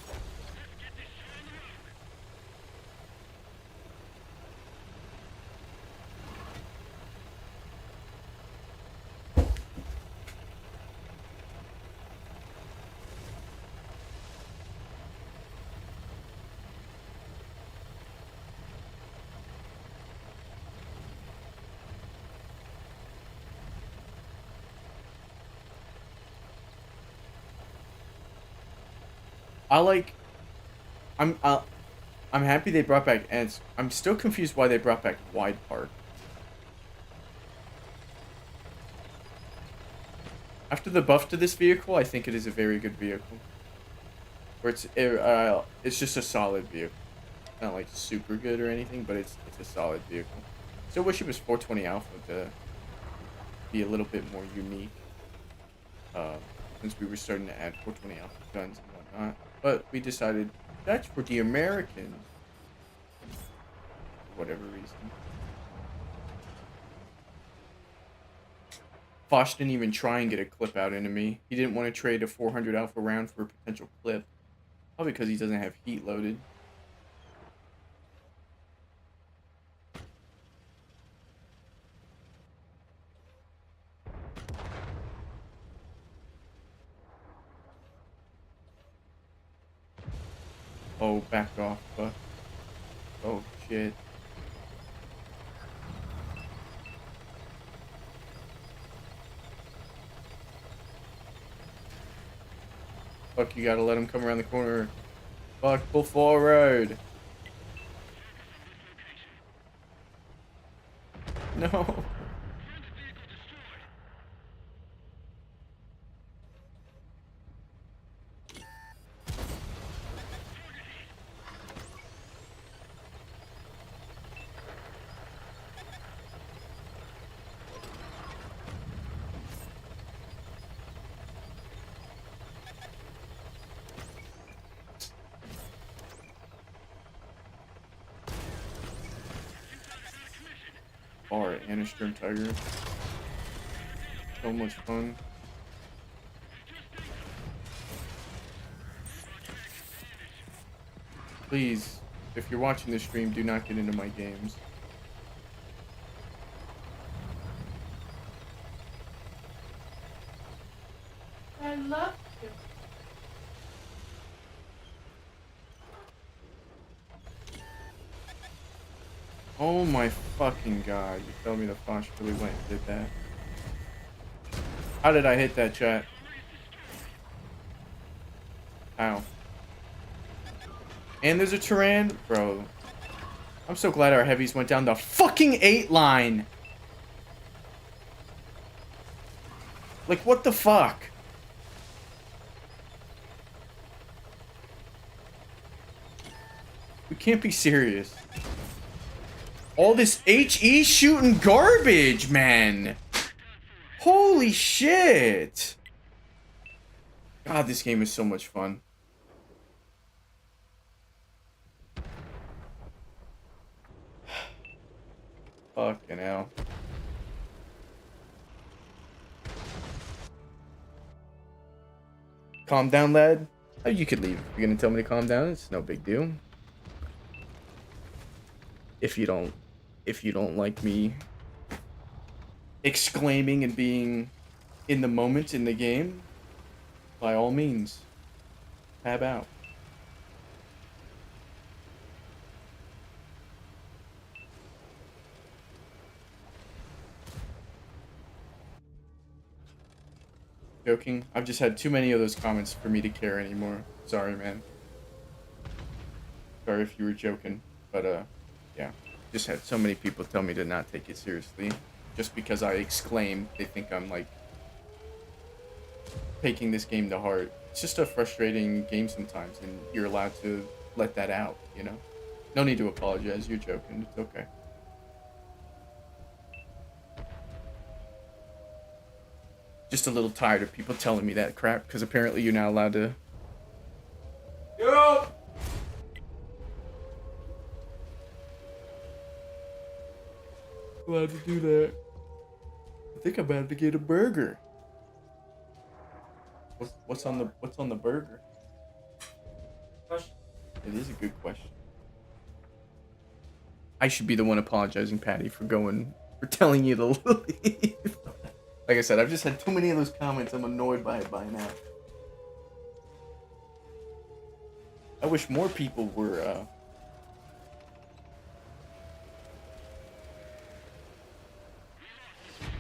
Speaker 1: I'm I'm happy they brought back Ensk. I'm still confused why they brought back Wide Park. After the buff to this vehicle, I think it is a very good vehicle. Where it's just a solid vehicle. Not like super good or anything, but it's a solid vehicle. Still wish it was 420 Alpha to be a little bit more unique. Since we were starting to add 420 Alpha guns and whatnot. But we decided that's for the Americans. For whatever reason. Foch didn't even try and get a clip out into me. He didn't want to trade a 400 Alpha round for a potential clip. Probably because he doesn't have heat loaded. Oh, back off, Buck. Oh, shit. Fuck, you gotta let him come around the corner. Fuck, pull forward. No. Alright, Anasturm Tiger. So much fun. Please, if you're watching this stream, do not get into my games.
Speaker 2: I love you.
Speaker 1: Oh my fucking god, you tell me the Foch really went and did that. How did I hit that, chat? How? And there's a Tyran? Bro. I'm so glad our heavies went down the fucking 8 line. Like, what the fuck? We can't be serious. All this HE shooting garbage, man. Holy shit. God, this game is so much fun. Fucking hell. Calm down, lad. Oh, you could leave. You're gonna tell me to calm down? It's no big deal. If you don't like me exclaiming and being in the moment in the game, by all means, tab out. Joking. I've just had too many of those comments for me to care anymore. Sorry, man. Sorry if you were joking, but yeah. Just had so many people tell me to not take it seriously. Just because I exclaim, they think I'm like taking this game to heart. It's just a frustrating game sometimes, and you're allowed to let that out, you know? No need to apologize, you're joking, it's okay. Just a little tired of people telling me that crap, because apparently you're not allowed to...
Speaker 2: Yo!
Speaker 1: Allowed to do that. I think I'm about to get a burger. What's on the burger?
Speaker 2: Question.
Speaker 1: It is a good question. I should be the one apologizing, Patty, for telling you to leave. Like I said, I've just had too many of those comments. I'm annoyed by it by now. I wish more people were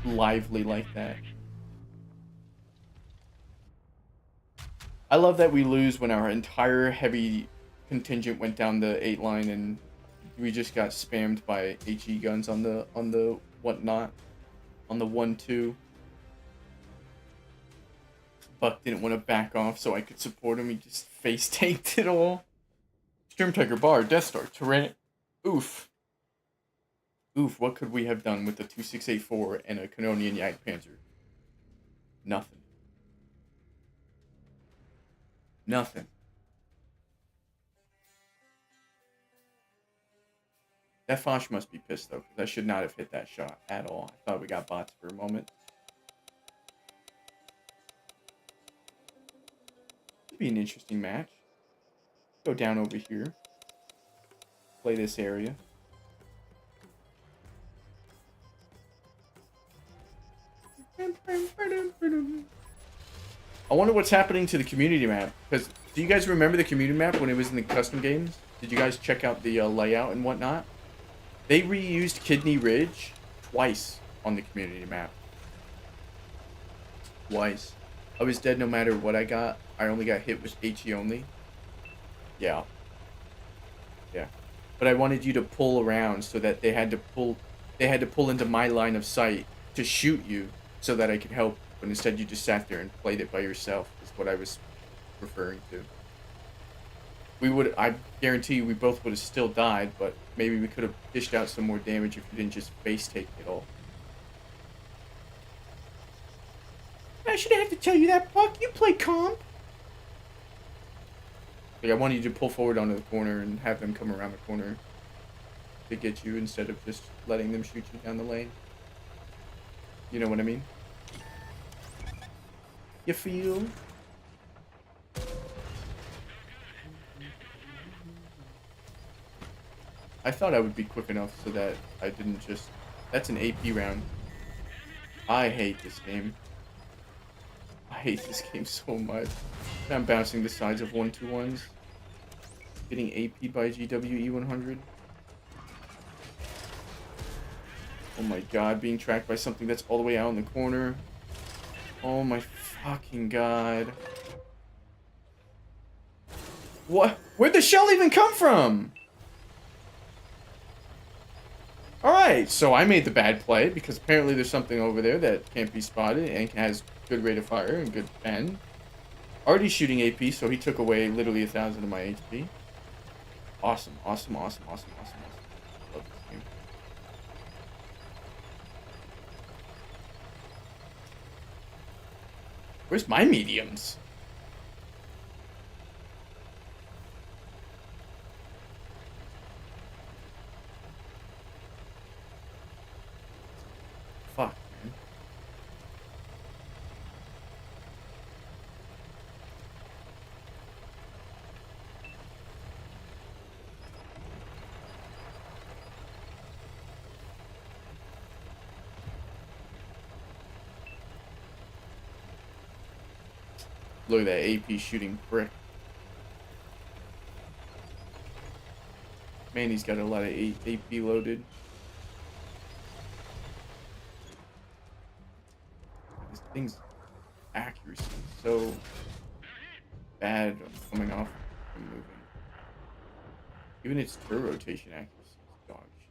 Speaker 1: lively like that. I love that we lose when our entire heavy contingent went down the 8 line and we just got spammed by HE guns on the whatnot, on the 1-2. Buck didn't want to back off so I could support him. He just face tanked it all. Storm Tiger Bar, Death Star, Tyrant. Oof. Oof, what could we have done with the 2684 and a Canonian Jagdpanzer? Nothing. Nothing. That Foch must be pissed, though, because I should not have hit that shot at all. I thought we got bots for a moment. Be an interesting match. Go down over here. Play this area. I wonder what's happening to the community map. Because do you guys remember the community map when it was in the custom games? Did you guys check out the layout and whatnot? They reused Kidney Ridge twice on the community map. Twice. I was dead no matter what I got. I only got hit with HE only. Yeah. Yeah. But I wanted you to pull around so that they had to pull into my line of sight to shoot you so that I could help. But instead you just sat there and played it by yourself is what I was referring to. I guarantee you we both would have still died, but maybe we could have dished out some more damage if you didn't just face take it all. I shouldn't have to tell you that, Buck. You play comp. Like, I wanted you to pull forward onto the corner and have them come around the corner to get you instead of just letting them shoot you down the lane. You know what I mean? You feel? I thought I would be quick enough so that I didn't just... That's an AP round. I hate this game. I hate this game so much. I'm bouncing the sides of 1-2-1s. Getting AP'd by GWE 100. Oh my god, being tracked by something that's all the way out in the corner. Oh my fucking god. What? Where'd the shell even come from? Alright, so I made the bad play because apparently there's something over there that can't be spotted and has good rate of fire and good pen. Already shooting AP, so he took away literally 1,000 of my HP. Awesome, awesome, awesome, awesome, awesome, awesome. Love this game. Where's my mediums? Fuck, man. Look at that AP shooting brick. Man, he's got a lot of AP loaded. This thing's accuracy is so bad coming off and moving. Even its turret rotation accuracy is dog shit.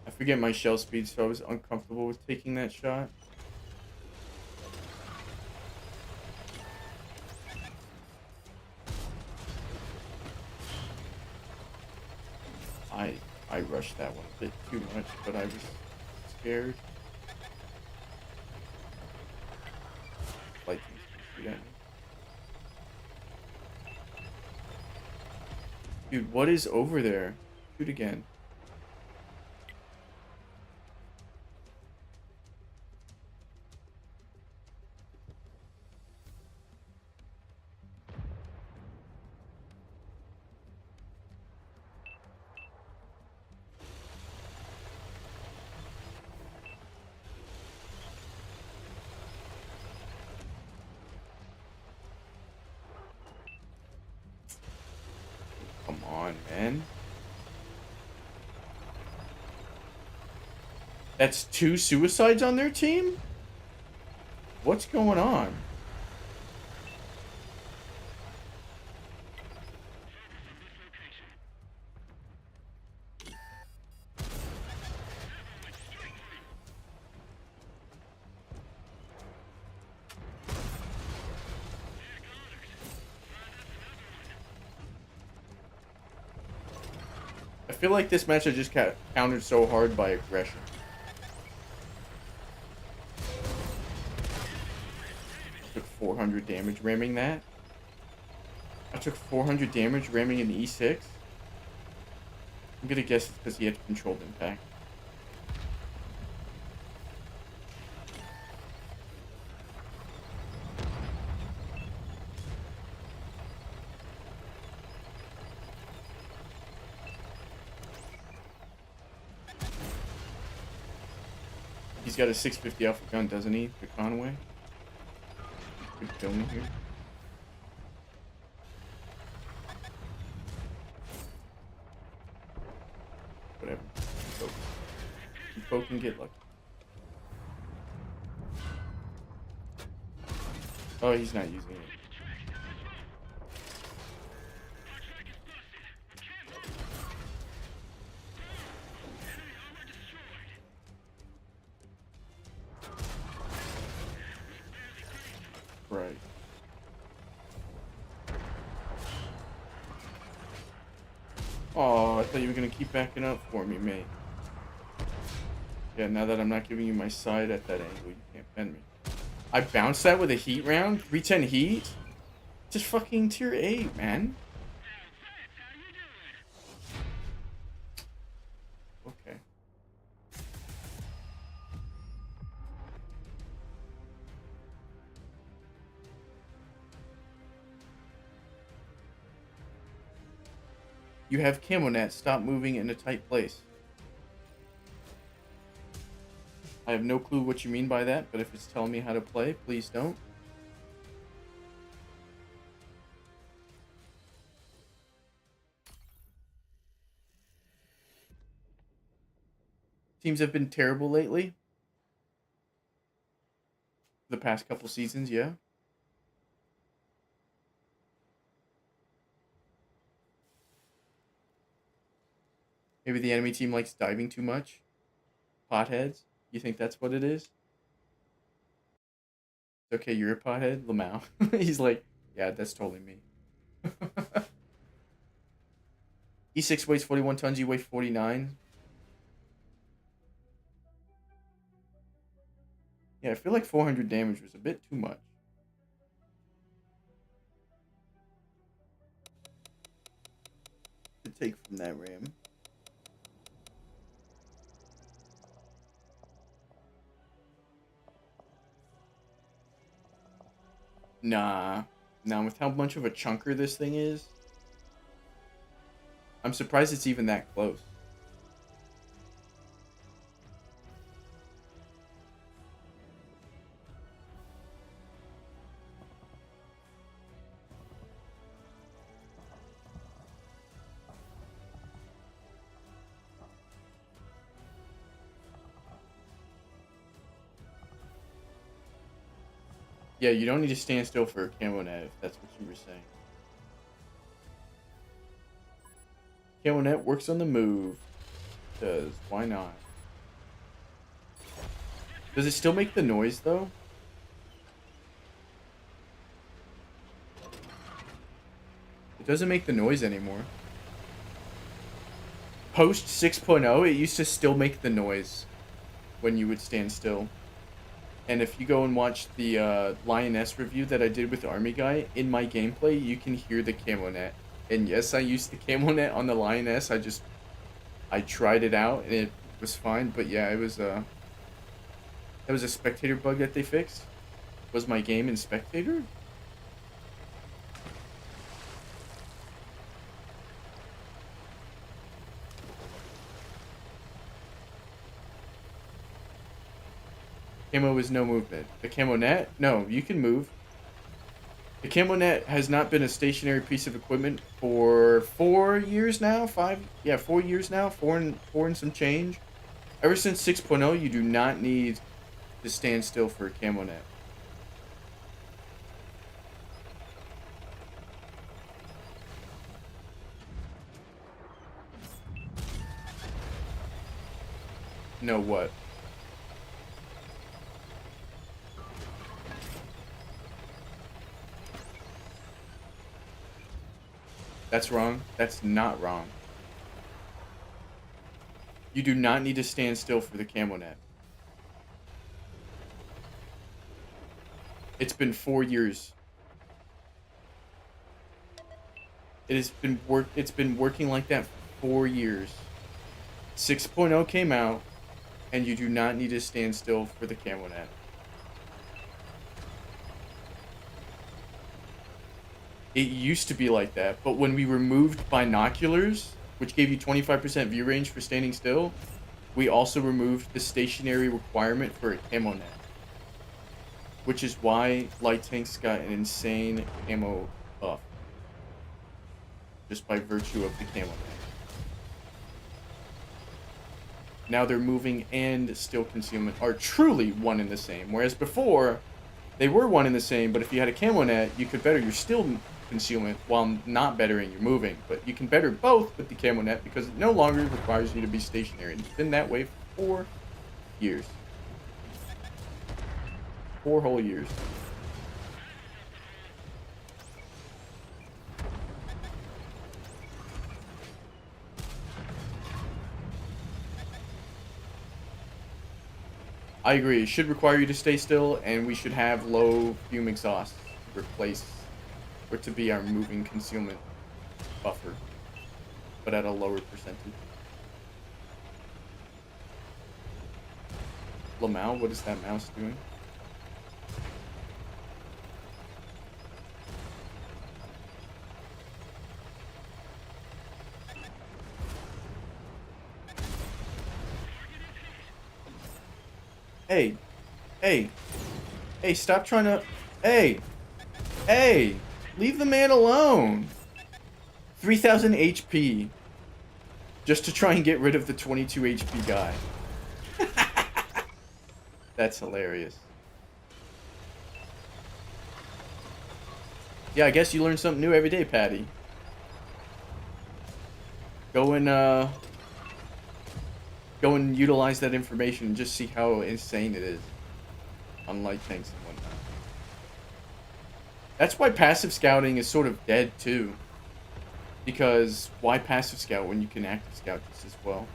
Speaker 1: I forget my shell speed, so I was uncomfortable with taking that shot. I rushed that one a bit too much, but I was scared. Lightning's gonna shoot at me. Dude, what is over there? Shoot again. Come on, man. That's 2 suicides on their team? What's going on? I feel like this match I just got countered so hard by aggression. Took 400 damage ramming that. I took 400 damage ramming an E6. I'm gonna guess it's because he had controlled impact. He's got a 650 alpha gun, doesn't he? The Conway. Could kill me here. Whatever. You poke and get lucky. Oh, he's not using it. Right. Oh, I thought you were gonna keep backing up for me, mate. Yeah, now that I'm not giving you my side at that angle, you can't pen me. I bounced that with a heat round? 310 heat? Just fucking tier 8, man. Okay. You have camo net. Stop moving in a tight place. I have no clue what you mean by that, but if it's telling me how to play, please don't. Teams have been terrible lately. The past couple seasons, yeah. Maybe the enemy team likes diving too much. Potheads. You think that's what it is? Okay, you're a pothead, Lamau. He's like, yeah, that's totally me. E6 weighs 41 tons, you weigh 49. Yeah, I feel like 400 damage was a bit too much. To take from that ram. Nah. Nah, with how much of a chunker this thing is, I'm surprised it's even that close. Yeah, you don't need to stand still for a camo net if that's what you were saying. Camo net works on the move. Does. Why not? Does it still make the noise though? It doesn't make the noise anymore. Post 6.0, it used to still make the noise when you would stand still. And if you go and watch the Lioness review that I did with Army Guy, in my gameplay, you can hear the camo net. And yes, I used the camo net on the Lioness. I tried it out and it was fine. But yeah, it was that was a spectator bug that they fixed. Was my game in spectator? Camo is no movement. The camo net? No, you can move. The camo net has not been a stationary piece of equipment for 4 years now. 4 years now. Four and some change. Ever since 6.0, you do not need to stand still for a camo net. No what? That's wrong. That's not wrong. You do not need to stand still for the camo net. It's been 4 years. It's been working like that for 4 years. 6.0 came out, and you do not need to stand still for the camo net. It used to be like that, but when we removed binoculars, which gave you 25% view range for standing still, we also removed the stationary requirement for a camo net. Which is why light tanks got an insane camo buff. Just by virtue of the camo net. Now they're moving and still concealment are truly one and the same. Whereas before, they were one and the same, but if you had a camo net, you could better your still concealment while not bettering your moving. But you can better both with the camo net because it no longer requires you to be stationary. It's been that way for 4 years. 4 whole years. I agree. It should require you to stay still, and we should have low fume exhaust to replace, or to be our moving concealment buffer, but at a lower percentage. Lamau, what is that mouse doing? Hey, hey, hey, stop trying to, hey, leave the man alone. 3000 HP just to try and get rid of the 22 HP guy. That's hilarious. Yeah, I guess you learn something new every day, Patty. Go and go and utilize that information and just see how insane it is on light tanks and whatnot. That's why passive scouting is sort of dead too. Because why passive scout when you can active scout just as well?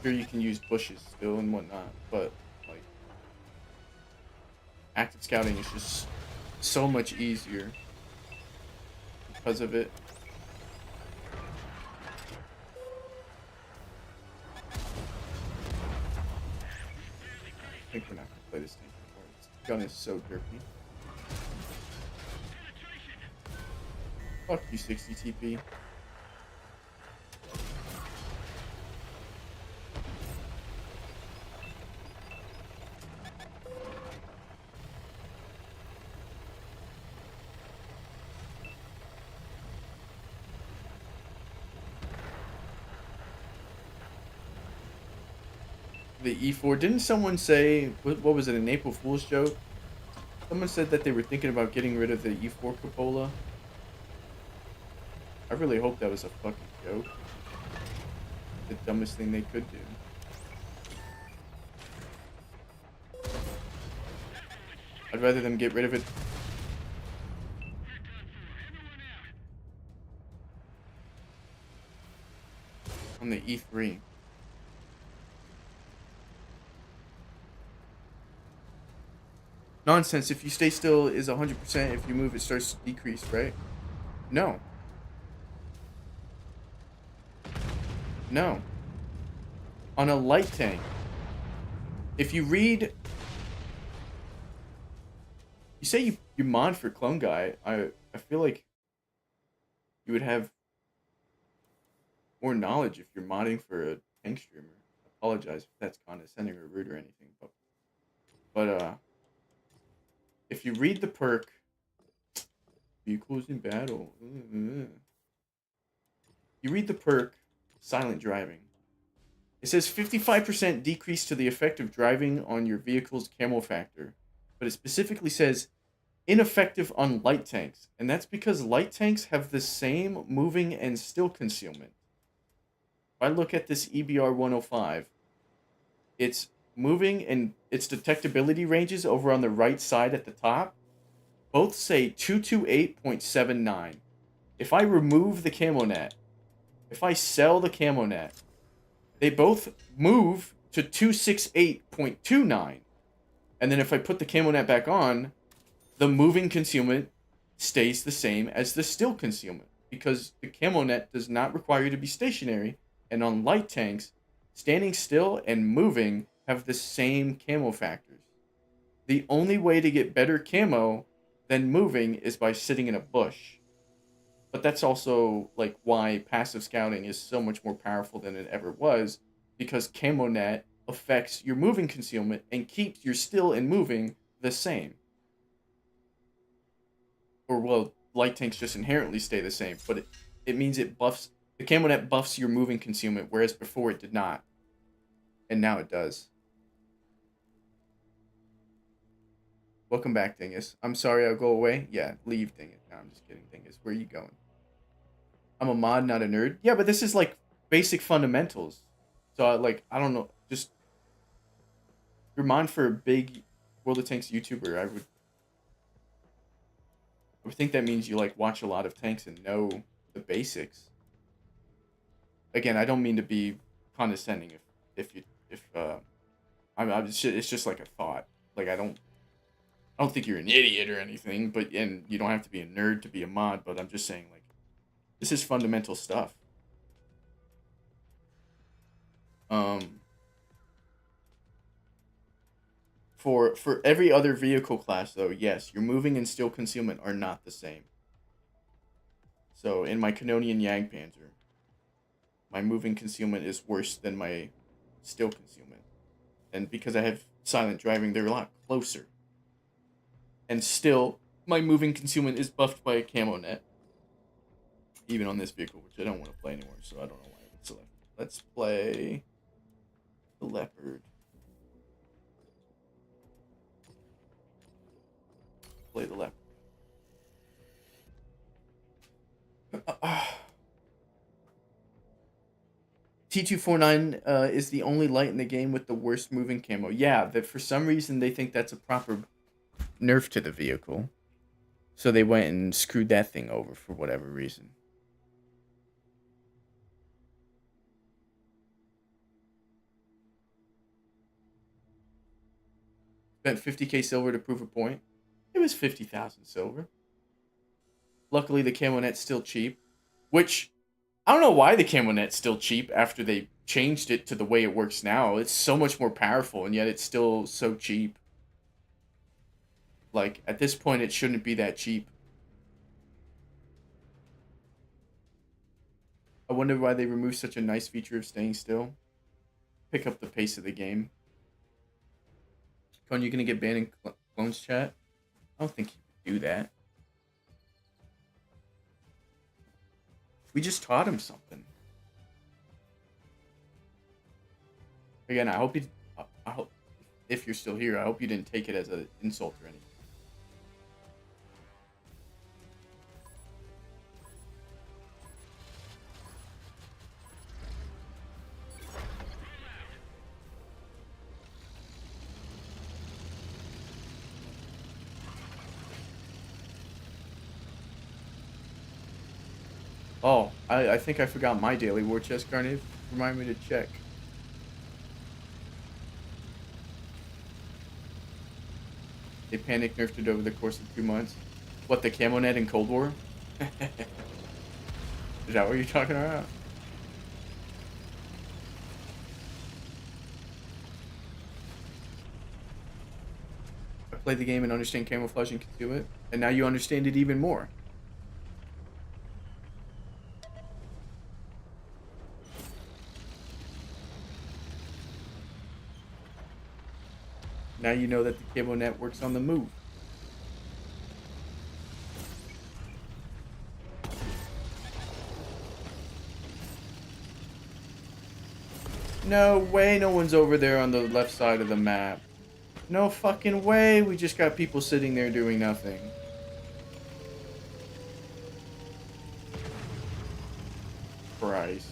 Speaker 1: Sure, you can use bushes still and whatnot, but like active scouting is just so much easier because of it. I think we're not gonna play this tank anymore. This gun is so derpy. Fuck you, 60 TP. The E4. Didn't someone say, what was it, an April Fool's joke? Someone said that they were thinking about getting rid of the E4 cupola. I really hope that was a fucking joke. The dumbest thing they could do. I'd rather them get rid of it. On the E3. Nonsense. If you stay still is 100%. If you move, it starts to decrease, right? No. No. On a light tank, if you read... You say you mod for Clone Guy. I feel like you would have more knowledge if you're modding for a tank streamer. I apologize if that's condescending or rude or anything, but if you read the perk, vehicles in battle. You read the perk, silent driving. It says 55% decrease to the effect of driving on your vehicle's camo factor, but it specifically says ineffective on light tanks, and that's because light tanks have the same moving and still concealment. If I look at this EBR 105, its moving and its detectability ranges over on the right side at the top both say 228.79. If I remove the camo net, if I sell the camo net, they both move to 268.29. And then if I put the camo net back on, the moving concealment stays the same as the still concealment because the camo net does not require you to be stationary. And on light tanks, standing still and moving have the same camo factors. The only way to get better camo than moving is by sitting in a bush. But that's also like why passive scouting is so much more powerful than it ever was, because camo net affects your moving concealment and keeps your still and moving the same. Or well, light tanks just inherently stay the same, but it means it buffs the camo net buffs your moving concealment, whereas before it did not. And now it does. Welcome back, Dingus. I'm sorry I'll go away. Yeah, leave, Dingus. No, I'm just kidding, Dingus. Where are you going? I'm a mod, not a nerd. Yeah, but this is like basic fundamentals. So like, I don't know, just you're mod for a big World of Tanks YouTuber. I would think that means you like watch a lot of tanks and know the basics. Again, I don't mean to be condescending if it's just like a thought. Like I don't think you're an idiot or anything, but and you don't have to be a nerd to be a mod, but I'm just saying like this is fundamental stuff. For every other vehicle class though, yes, your moving and still concealment are not the same. So in my Canonian Jagdpanzer, my moving concealment is worse than my still concealment. And because I have silent driving, they're a lot closer. And still, my moving concealment is buffed by a camo net. Even on this vehicle, which I don't want to play anymore, so I don't know why I would select. Let's play the Leopard. play the left. T249 is the only light in the game with the worst moving camo. Yeah, that for some reason they think that's a proper nerf to the vehicle. So they went and screwed that thing over for whatever reason. Spent 50k silver to prove a point. It was 50,000 silver. Luckily, the camo net's still cheap. Which, I don't know why the camo net's still cheap after they changed it to the way it works now. It's so much more powerful, and yet it's still so cheap. Like, at this point, it shouldn't be that cheap. I wonder why they removed such a nice feature of staying still. Pick up the pace of the game. Con, you gonna get banned in Clones chat? I don't think you could do that. We just taught him something. Again, I hope if you're still here, I hope you didn't take it as an insult or anything. Oh, I think I forgot my daily war chest, Carnave. Remind me to check. They panic nerfed it over the course of 2 months. What, the camo net in Cold War? Is that what you're talking about? I played the game and understand camouflage and concealment, and now you understand it even more. Now you know that the camo net works on the move. No way no one's over there on the left side of the map. No fucking way we just got people sitting there doing nothing. Christ.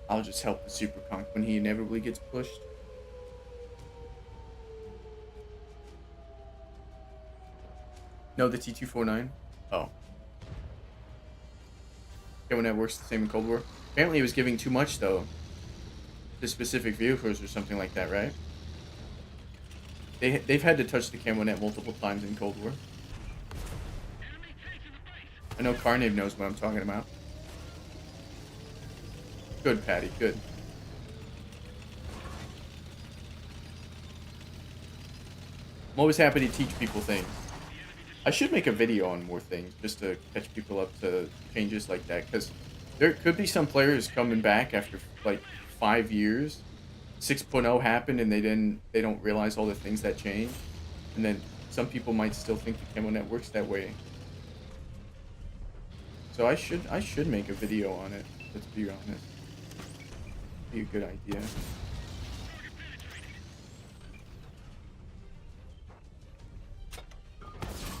Speaker 1: I'll just help the Super Conk when he inevitably gets pushed. No, the T249? Oh. Okay, when that works the same in Cold War. Apparently it was giving too much, though. To specific vehicles or something like that, right? They've had to touch the camo net multiple times in Cold War. I know Carnave knows what I'm talking about. Good, Patty, good. I'm always happy to teach people things. I should make a video on more things, just to catch people up to changes like that, because there could be some players coming back after, like, 5 years. 6.0 happened, and they don't realize all the things that changed. And then some people might still think the camo net works that way. So I should make a video on it, let's be honest. Be a good idea.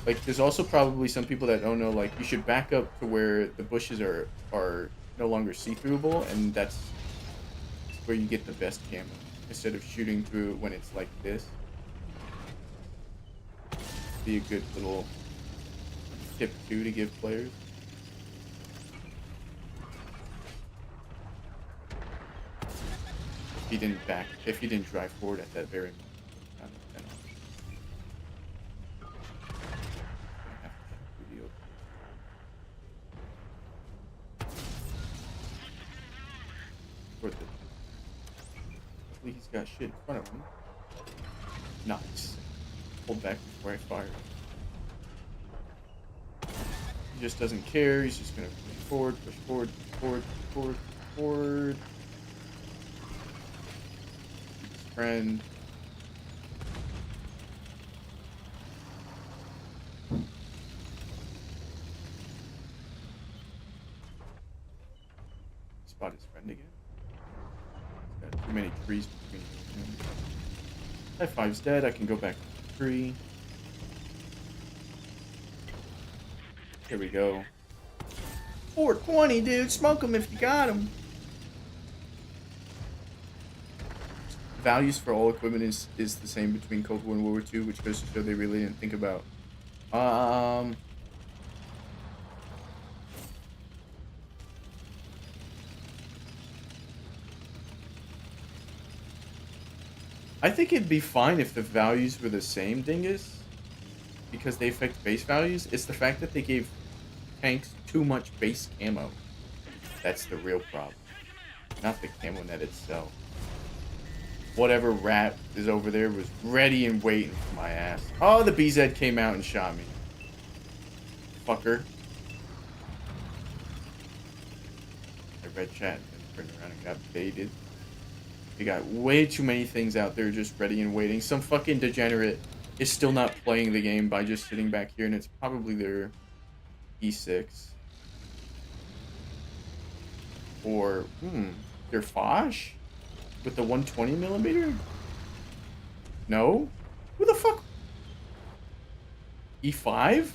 Speaker 1: Like, there's also probably some people that don't know, like, you should back up to where the bushes are no longer see-throughable, and that's where you get the best camo, instead of shooting through when it's like this. Be a good little tip, too, to give players. If he didn't drive forward at that very moment. Hopefully he's got shit in front of him. Nice. Hold back before I fire. He just doesn't care. He's just gonna push forward, push forward, forward, forward, forward. His friend. Spot his friend again. He's got too many trees between him. Type 5's dead. I can go back to 3. Here we go. 420, dude. Smoke them if you got them. Values for all equipment is the same between Cold War and World War II, which goes to show they really didn't think about. I think it'd be fine if the values were the same, dingus, because they affect base values. It's the fact that they gave tanks too much base camo. That's the real problem, not the camo net itself. Whatever rat is over there was ready and waiting for my ass. Oh, the BZ came out and shot me. Fucker. I read chat and turned around and got baited. We got way too many things out there just ready and waiting. Some fucking degenerate is still not playing the game by just sitting back here, and it's probably their E6. Or, their Foch? With the 120mm? No? Who the fuck? E5?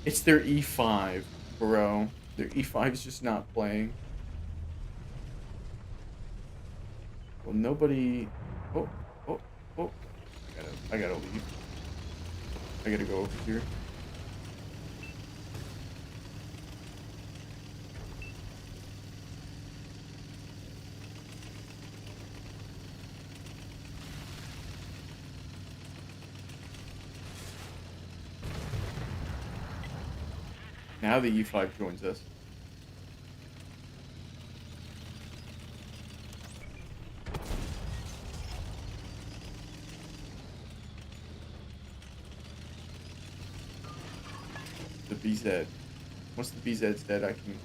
Speaker 1: It's their E5, bro. Their E5 is just not playing. Well, nobody... Oh. I gotta leave. I gotta go over here. Now the E5 joins us. The BZ. Once the BZ's dead, I can...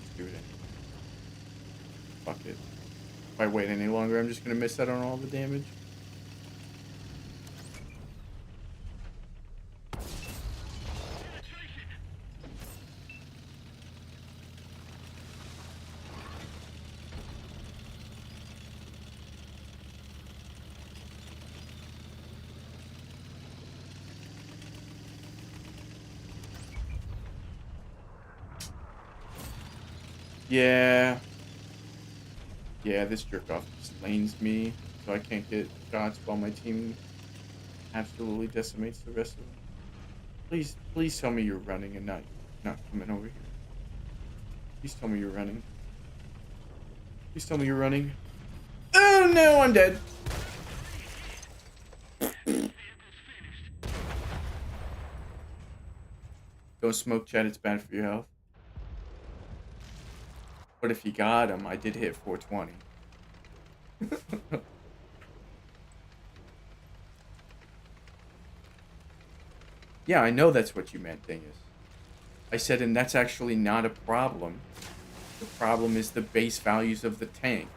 Speaker 1: Just do it anyway. Fuck it. If I wait any longer, I'm just gonna miss out on all the damage. Yeah. Yeah, this jerk-off just lanes me, so I can't get shots while my team absolutely decimates the rest of them. Please tell me you're running and not coming over here. Please tell me you're running. Please tell me you're running. Oh no, I'm dead. Don't smoke, chat. It's bad for your health. But if you got him, I did hit 420. Yeah, I know that's what you meant, dingus. I said, and that's actually not a problem. The problem is the base values of the tanks.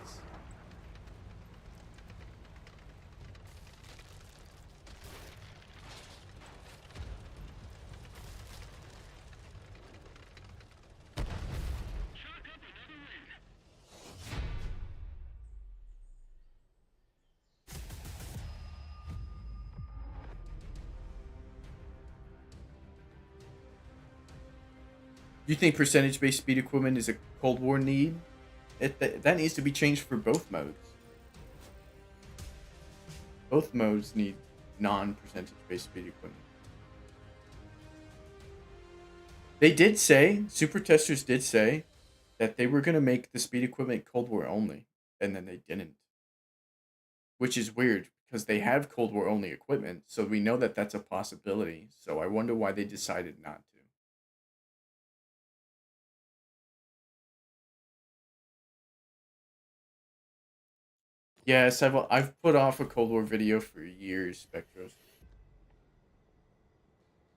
Speaker 1: Do you think percentage-based speed equipment is a Cold War need? That needs to be changed for both modes. Both modes need non-percentage-based speed equipment. They did say, Super Testers did say, that they were going to make the speed equipment Cold War only, and then they didn't. Which is weird, because they have Cold War only equipment, so we know that that's a possibility. So I wonder why they decided not to. Yes, I've put off a Cold War video for years, Spectros.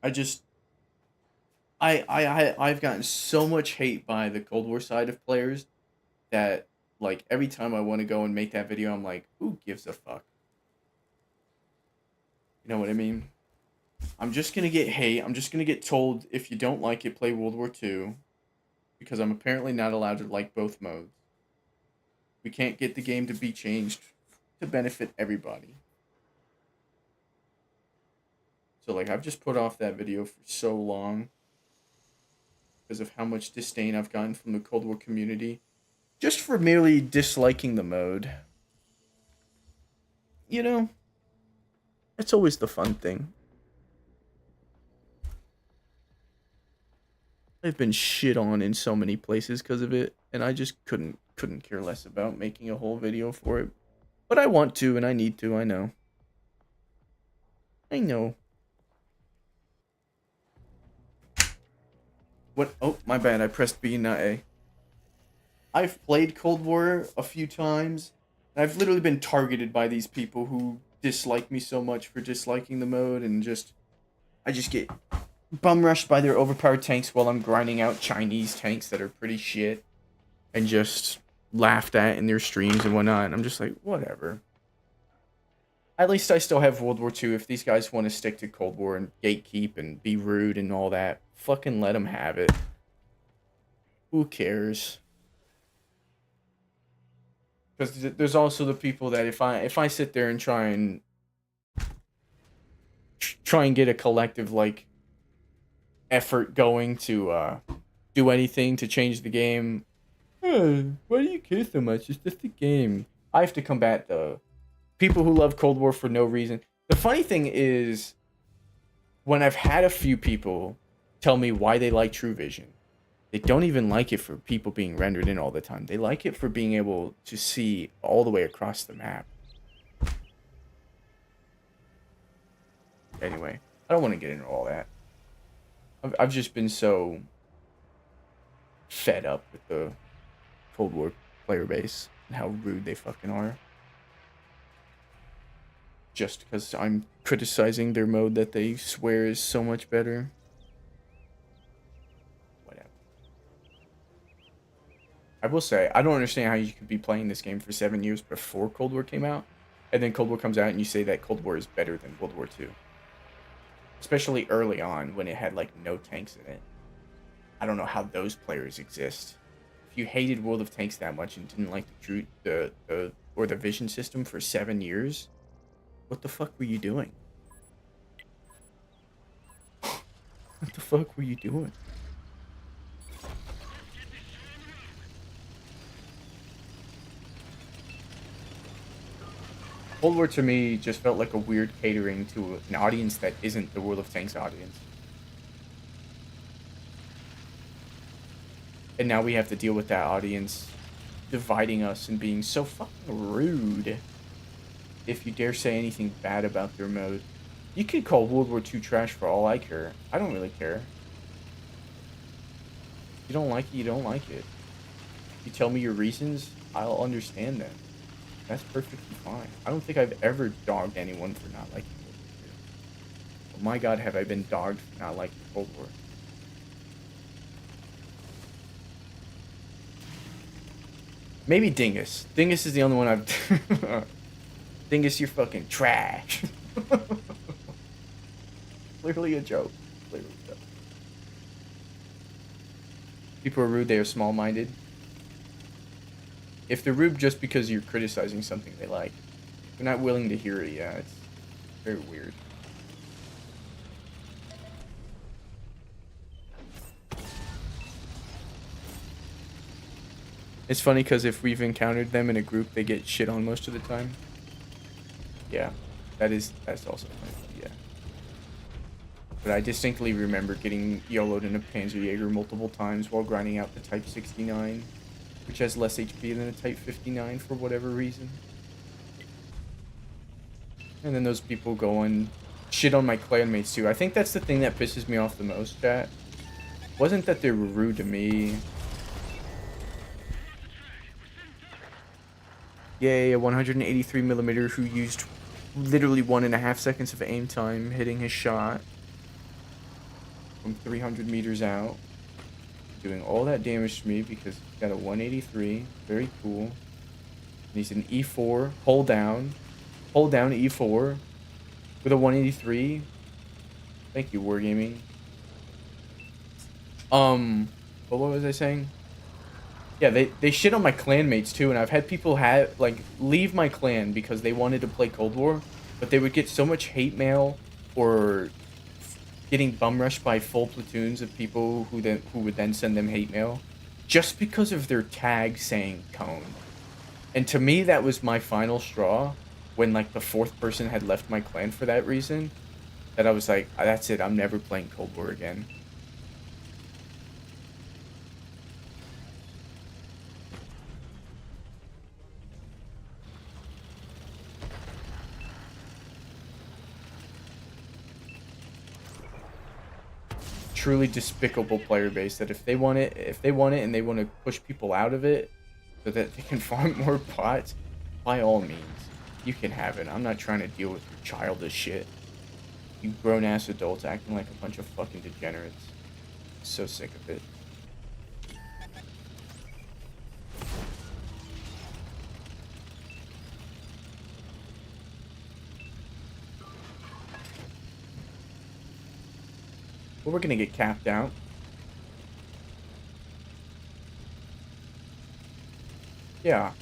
Speaker 1: I just I've gotten so much hate by the Cold War side of players that like every time I want to go and make that video, I'm like, who gives a fuck? You know what I mean? I'm just gonna get hate. I'm just gonna get told if you don't like it, play World War II, because I'm apparently not allowed to like both modes. We can't get the game to be changed to benefit everybody. So like I've just put off that video for so long because of how much disdain I've gotten from the Cold War community just for merely disliking the mode. You know, it's always the fun thing. I've been shit on in so many places because of it, and I just couldn't care less about making a whole video for it. But I want to and I need to, I know. I know. What? Oh, my bad. I pressed B, not A. I've played Cold War a few times, and I've literally been targeted by these people who dislike me so much for disliking the mode, and I just get bum rushed by their overpowered tanks while I'm grinding out Chinese tanks that are pretty shit, and just laughed at in their streams and whatnot. And I'm just like, whatever. At least I still have World War II. If these guys want to stick to Cold War and gatekeep and be rude and all that, fucking let them have it. Who cares? Because there's also the people that if I sit there and try and get a collective like effort going to do anything to change the game, why do you care so much? It's just a game. I have to combat the people who love Cold War for no reason. The funny thing is, when I've had a few people tell me why they like True Vision, they don't even like it for people being rendered in all the time. They like it for being able to see all the way across the map. Anyway, I don't want to get into all that. I've just been so fed up with the Cold War player base and how rude they fucking are. Just because I'm criticizing their mode that they swear is so much better. Whatever. I will say, I don't understand how you could be playing this game for 7 years before Cold War came out, and then Cold War comes out and you say that Cold War is better than World War II. Especially early on when it had like no tanks in it. I don't know how those players exist. If you hated World of Tanks that much and didn't like the vision system for 7 years, what the fuck were you doing? What the fuck were you doing? Cold War to me just felt like a weird catering to an audience that isn't the World of Tanks audience. And now we have to deal with that audience dividing us and being so fucking rude. If you dare say anything bad about their mode. You could call World War II trash for all I care. I don't really care. If you don't like it, you don't like it. If you tell me your reasons, I'll understand them. That's perfectly fine. I don't think I've ever dogged anyone for not liking World War II. But my god, have I been dogged for not liking Cold War. Maybe Dingus. Dingus is the only one I've... Dingus, you're fucking trash. Clearly a joke. Clearly a joke. People are rude, they are small-minded. If they're rude just because you're criticizing something they like, they're not willing to hear it, yeah, it's very weird. It's funny because if we've encountered them in a group, they get shit on most of the time. Yeah, that's also funny, yeah. But I distinctly remember getting YOLO'd in a Panzerjäger multiple times while grinding out the Type 69, which has less HP than a Type 59 for whatever reason. And then those people go and shit on my clanmates too. I think that's the thing that pisses me off the most, chat. Wasn't that they were rude to me. Yay, a 183mm who used literally 1.5 seconds of aim time hitting his shot from 300 meters out. Doing all that damage to me because he's got a 183. Very cool. And he's an E4. Hold down E4 with a 183. Thank you, Wargaming. But what was I saying? Yeah, they shit on my clanmates too, and I've had people have like leave my clan because they wanted to play Cold War, but they would get so much hate mail or getting bum rushed by full platoons of people who would then send them hate mail just because of their tag saying cone. And to me, that was my final straw when like the fourth person had left my clan for that reason. That I was like, that's it. I'm never playing Cold War again. Truly despicable player base that if they want it and they want to push people out of it so that they can farm more pots, by all means, you can have it. I'm not trying to deal with your childish shit. You grown ass adults acting like a bunch of fucking degenerates. So sick of it. Well, we're gonna get capped out. Yeah.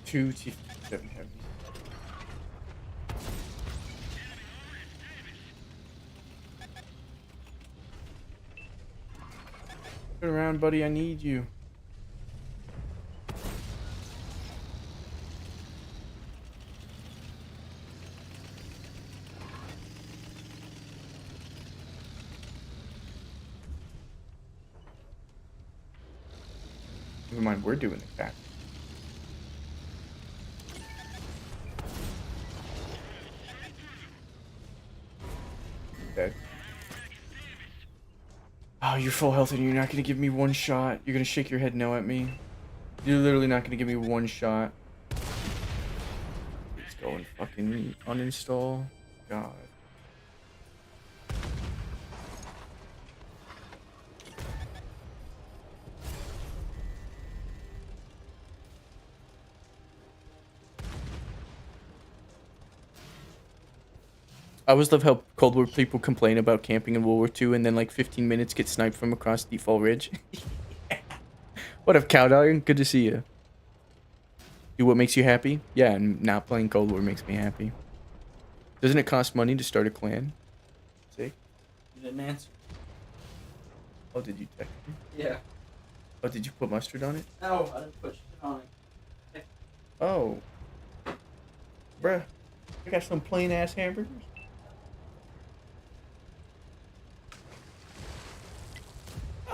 Speaker 1: Two T57 heavies. Turn around, buddy. I need you. Never mind. We're doing the cap. Dead. Oh, you're full health and you're not gonna give me one shot. You're gonna shake your head no at me. You're literally not gonna give me one shot. Let's go and fucking uninstall. God. I always love how Cold War people complain about camping in World War II and then like 15 minutes get sniped from across Default Ridge. What up, Cowdog? Good to see you. Do what makes you happy? Yeah, and not playing Cold War makes me happy. Doesn't it cost money to start a clan? See?
Speaker 2: You didn't answer.
Speaker 1: Oh, did you text me?
Speaker 2: Yeah.
Speaker 1: Oh, did you put mustard on it?
Speaker 2: No, I didn't put shit on it.
Speaker 1: Oh. Bruh. I got some plain ass hamburgers.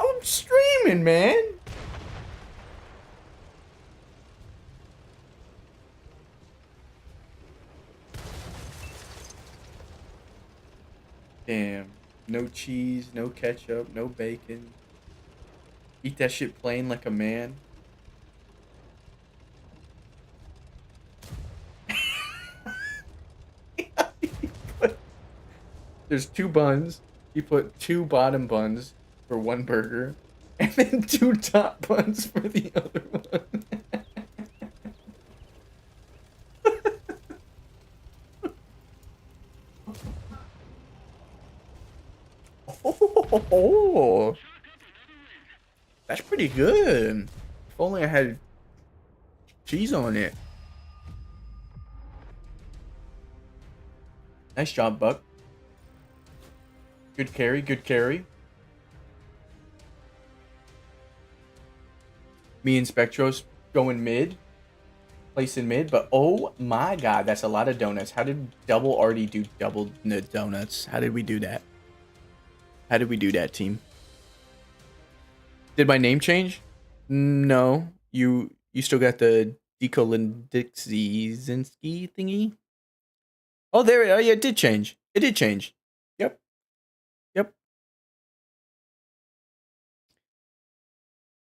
Speaker 1: I'm streaming, man. Damn. No cheese, no ketchup, no bacon. Eat that shit plain like a man. There's two buns. You put two bottom buns for one burger, and then two top buns for the other one. Oh, that's pretty good. If only I had cheese on it. Nice job, Buck. Good carry, good carry. Me and Spectros going mid. Place in mid. But oh my god, that's a lot of donuts. How did double already do double donuts? How did we do that? How did we do that, team? Did my name change? No. You still got the Decolindixizinski thingy? Oh, there. Oh, yeah, it did change. It did change. Yep. Yep.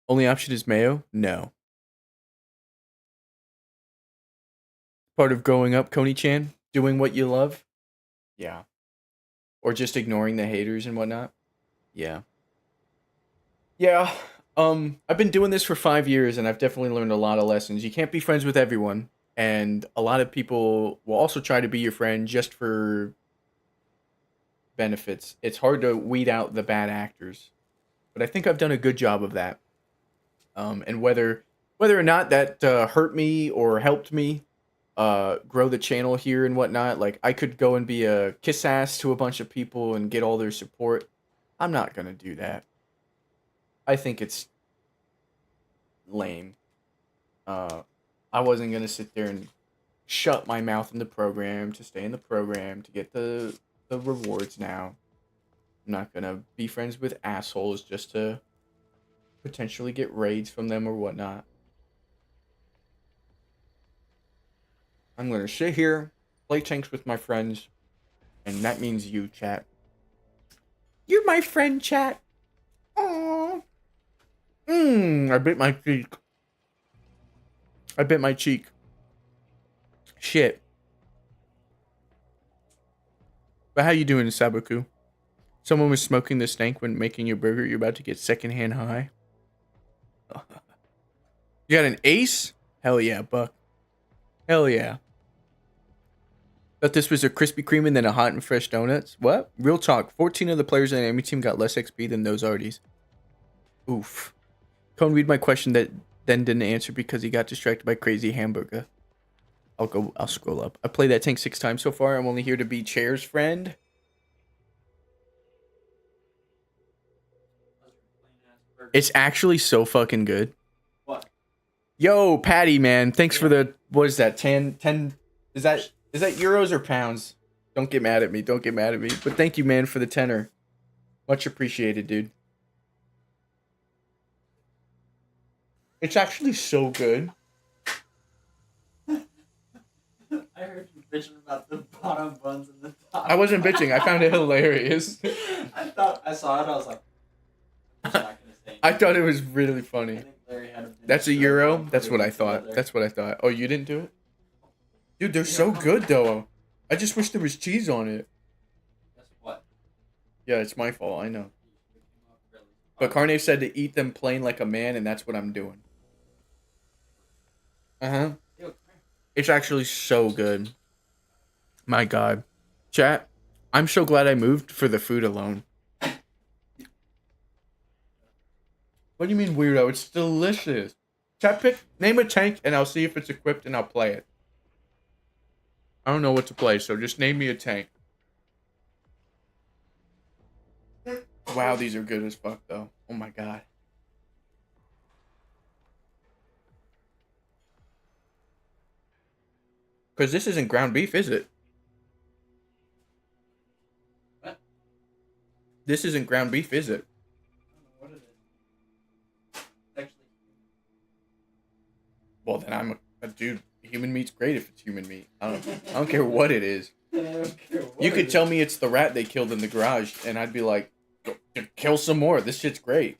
Speaker 1: Only option is mayo? No. Part of growing up, Coney-chan? Doing what you love? Yeah. Or just ignoring the haters and whatnot? Yeah. Yeah. I've been doing this for 5 years and I've definitely learned a lot of lessons. You can't be friends with everyone. And a lot of people will also try to be your friend just for benefits. It's hard to weed out the bad actors. But I think I've done a good job of that. And whether or not that hurt me or helped me grow the channel here and whatnot, like I could go and be a kiss ass to a bunch of people and get all their support. I'm not gonna do that. I think it's lame. Uh, I wasn't gonna sit there and shut my mouth in the program to stay in the program to get the rewards now. I'm not gonna be friends with assholes just to potentially get raids from them or whatnot. I'm gonna sit here, play tanks with my friends, and that means you, chat. You're my friend, chat. Aww. I bit my cheek. I bit my cheek. Shit. But how you doing, Sabaku? Someone was smoking the stank when making your burger. You're about to get secondhand high. You got an ace? Hell yeah, Buck. Hell yeah. Thought this was a Krispy Kreme and then a hot and fresh donuts. What? Real talk. 14 of the players on the enemy team got less XP than those arties. Oof. Cone, read my question that then didn't answer because he got distracted by crazy hamburger. I'll scroll up. I played that tank 6 times so far. I'm only here to be Chair's friend. It's actually so fucking good.
Speaker 2: What?
Speaker 1: Yo, Patty, man. Thanks for the, what is that? 10, is that euros or pounds? Don't get mad at me. Don't get mad at me. But thank you, man, for the tenner. Much appreciated, dude. It's actually so good.
Speaker 2: I heard you bitching about the bottom buns and the top.
Speaker 1: I wasn't bitching. I found it hilarious.
Speaker 2: I saw it. I was like, I'm just not gonna say
Speaker 1: I thought it was really funny.
Speaker 2: I think Larry had a
Speaker 1: That's a euro? That's what I thought. That's what I thought. Oh, you didn't do it? Dude, they're so good, though. I just wish there was cheese on it.
Speaker 2: Guess what?
Speaker 1: Yeah, it's my fault. I know. But Carne said to eat them plain like a man, and that's what I'm doing. Uh-huh. It's actually so good. My God. Chat, I'm so glad I moved for the food alone. What do you mean weirdo? It's delicious. Chat, name a tank, and I'll see if it's equipped, and I'll play it. I don't know what to play, so just name me a tank. Wow, these are good as fuck, though. Oh my God. Because this isn't ground beef, is it?
Speaker 2: What?
Speaker 1: This isn't ground beef, is it?
Speaker 2: I don't know what it is. It's actually.
Speaker 1: Well, then I'm a dude. Human meat's great if it's human meat. I don't care what it is.
Speaker 2: I don't care what
Speaker 1: You could
Speaker 2: it
Speaker 1: tell
Speaker 2: is.
Speaker 1: me it's the rat they killed in the garage, and I'd be like, kill some more. This shit's great.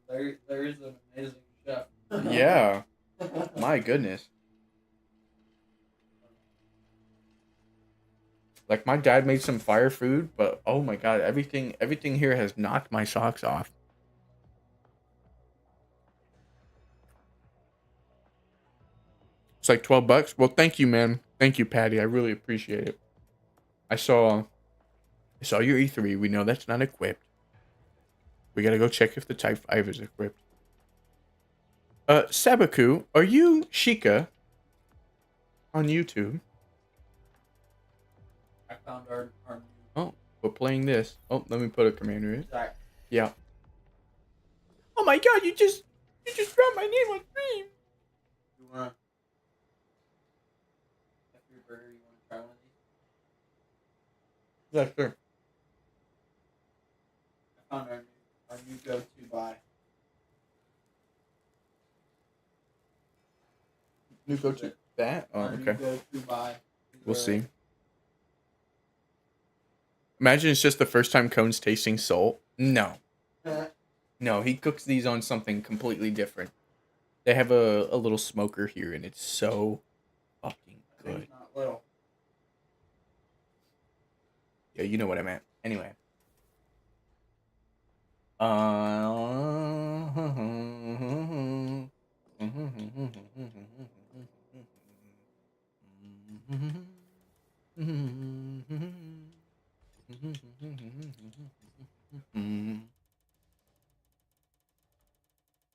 Speaker 2: Larry's an amazing chef.
Speaker 1: Yeah. My goodness. Like, my dad made some fire food, but oh my God, everything here has knocked my socks off. It's like $12. Well, thank you, man. Thank you, Patty. I really appreciate it. I saw your E3. We know that's not equipped. We gotta go check if the Type 5 is equipped. Sabaku, are you Sheikah on YouTube?
Speaker 2: I found our
Speaker 1: Oh, we're playing this. Oh, let me put a commander in.
Speaker 2: Zach.
Speaker 1: Yeah. Oh my God, you just You just dropped my name on stream.
Speaker 2: You wanna after your burger? You wanna try one of these?
Speaker 1: Yeah, sure.
Speaker 2: I found our new go-to buy.
Speaker 1: New go-to that? Oh,
Speaker 2: Our new
Speaker 1: okay.
Speaker 2: go-to buy.
Speaker 1: We'll see. Imagine it's just the first time Cone's tasting salt. No. No, he cooks these on something completely different. They have a little smoker here, and it's so fucking good.
Speaker 2: Not little.
Speaker 1: Yeah, you know what I meant. Anyway.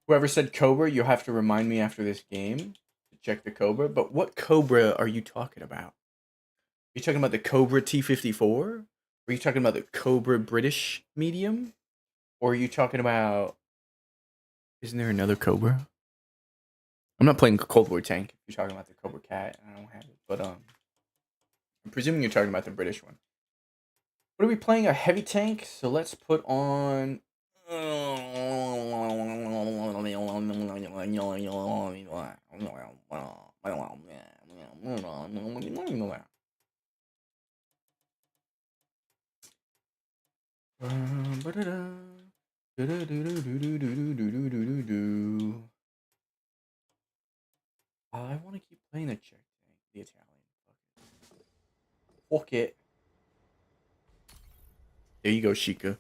Speaker 1: Whoever said Cobra, you'll have to remind me after this game to check the Cobra. But what Cobra are you talking about? Are you talking about the Cobra T54? Are you talking about the Cobra British medium? Or are you talking about... Isn't there another Cobra? I'm not playing Cold War Tank. If you're talking about the Cobra Cat, I don't have it. But I'm presuming you're talking about the British one. What are we playing? A heavy tank? So let's put on... I want to keep playing the Czech tank, the Italian. Fuck it. There you go, Sheikah. You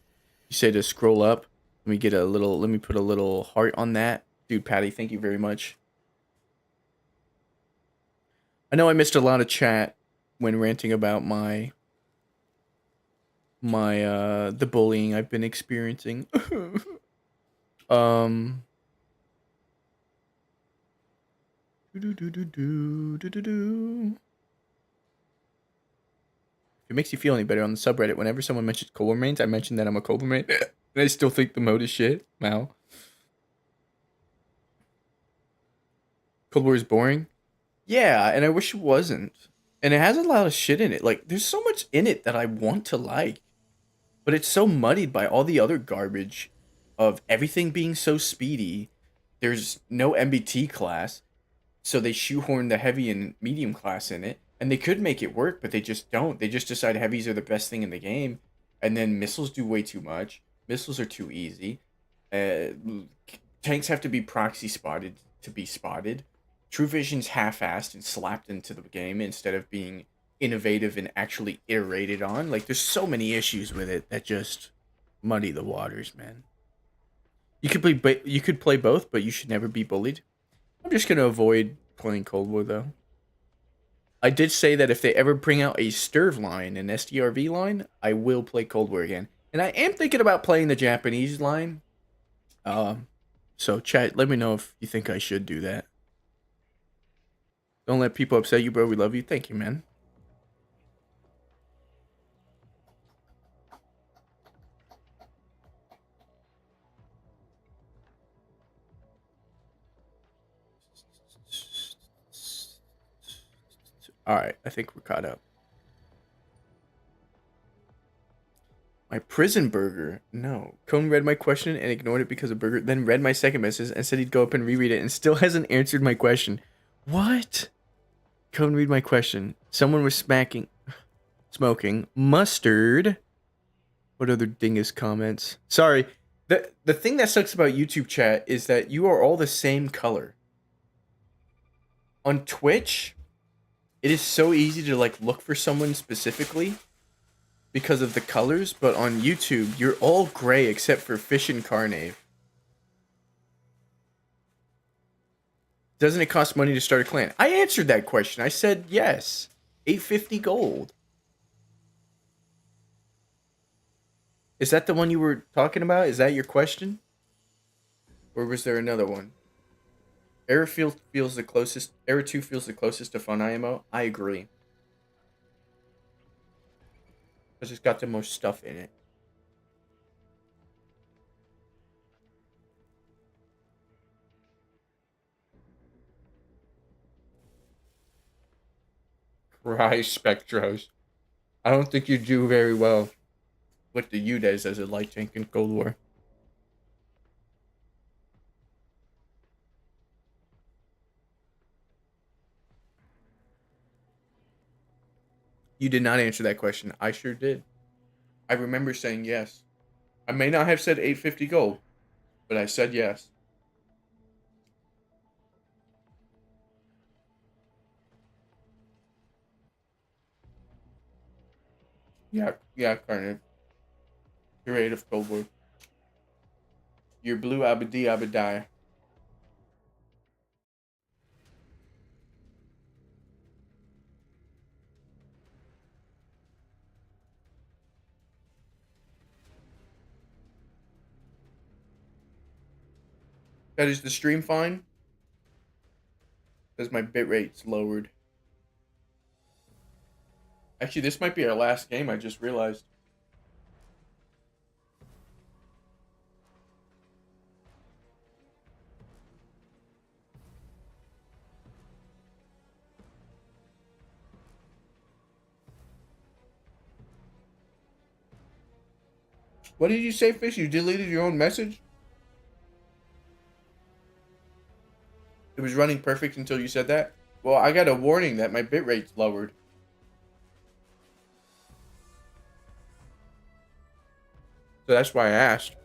Speaker 1: said to scroll up. Let me get a little. Let me put a little heart on that, dude. Patty, thank you very much. I know I missed a lot of chat when ranting about my the bullying I've been experiencing. um. If it makes you feel any better on the subreddit, whenever someone mentions Cold War mains, I mention that I'm a Cold War main, and I still think the mode is shit. Wow. Cold War is boring. Yeah, and I wish it wasn't. And it has a lot of shit in it. Like, there's so much in it that I want to like, but it's so muddied by all the other garbage of everything being so speedy. There's no MBT class, so they shoehorn the heavy and medium class in it, and they could make it work, but they just don't. They just decide heavies are the best thing in the game, and then missiles do way too much. Missiles are too easy. Uh, Tanks have to be proxy spotted to be spotted. True Vision's half-assed and slapped into the game instead of being innovative and actually iterated on. Like, there's so many issues with it that just muddy the waters, man. You could play both, but you should never be bullied. I'm just gonna avoid playing Cold War though. I did say that if they ever bring out a Sturv line, an SDRV line, I will play Cold War again. And I am thinking about playing the Japanese line. So chat, let me know if you think I should do that. Don't let people upset you, bro. We love you. Thank you, man. All right, I think we're caught up. My prison burger? No. Cone read my question and ignored it because of burger, then read my second message and said he'd go up and reread it and still hasn't answered my question. What? Cone read my question. Someone was smoking mustard. What other dingus comments? Sorry. The thing that sucks about YouTube chat is that you are all the same color. On Twitch, it is so easy to like look for someone specifically because of the colors, but on YouTube, you're all gray except for Fish and Carnave. Doesn't it cost money to start a clan? I answered that question. I said yes. 850 gold. Is that the one you were talking about? Is that your question? Or was there another one? Era feels the closest. Era 2 feels the closest to Fun IMO. I agree. Because it's got the most stuff in it. Christ, Spectros. I don't think you do very well with the UDES as a light tank in Cold War. You did not answer that question. I sure did. I remember saying yes. I may not have said 850 gold, but I said yes. Yeah, Carnage. Creative Cold War. You're blue Abadi Abadai. That is the stream fine? Because my bitrate's lowered. Actually, this might be our last game, I just realized. What did you say, Fish? You deleted your own message? It was running perfect until you said that? Well, I got a warning that my bitrate's lowered. So that's why I asked.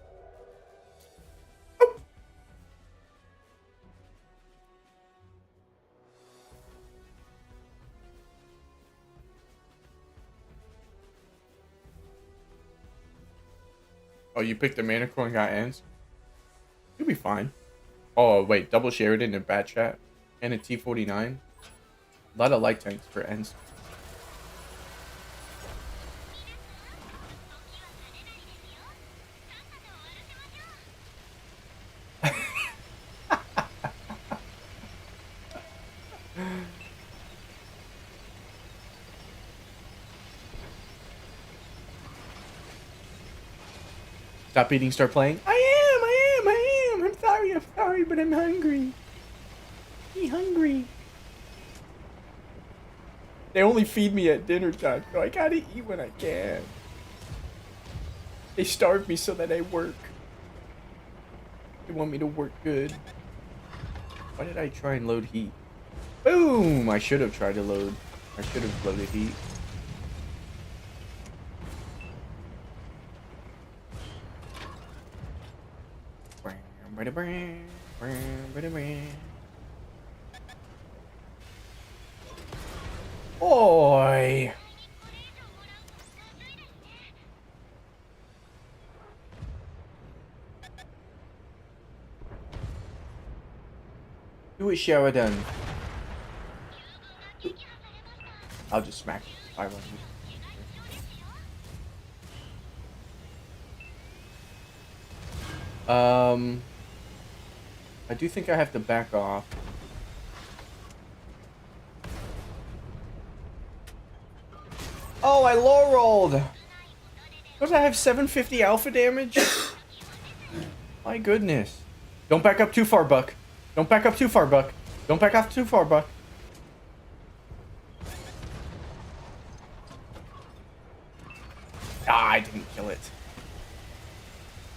Speaker 1: Oh, you picked the mana core and got Ensk? You'll be fine. Oh, wait. Double Sheridan and Bat Chat. And a T-49. A lot of light tanks for Ensk. Stop eating, start playing. I am. I'm sorry, but I'm hungry. Be hungry. They only feed me at dinner time, so I gotta eat when I can. They starve me so that I work. They want me to work good. Why did I try and load heat? Boom! I should have tried to load. I should have loaded heat. Oi! Do it, Sheridan. I'll just smack 500. I do think I have to back off. Oh, I low rolled. Does I have 750 alpha damage? My goodness. Don't back up too far, Buck. Don't back up too far, Buck. Don't back off too far, Buck. Ah, I didn't kill it.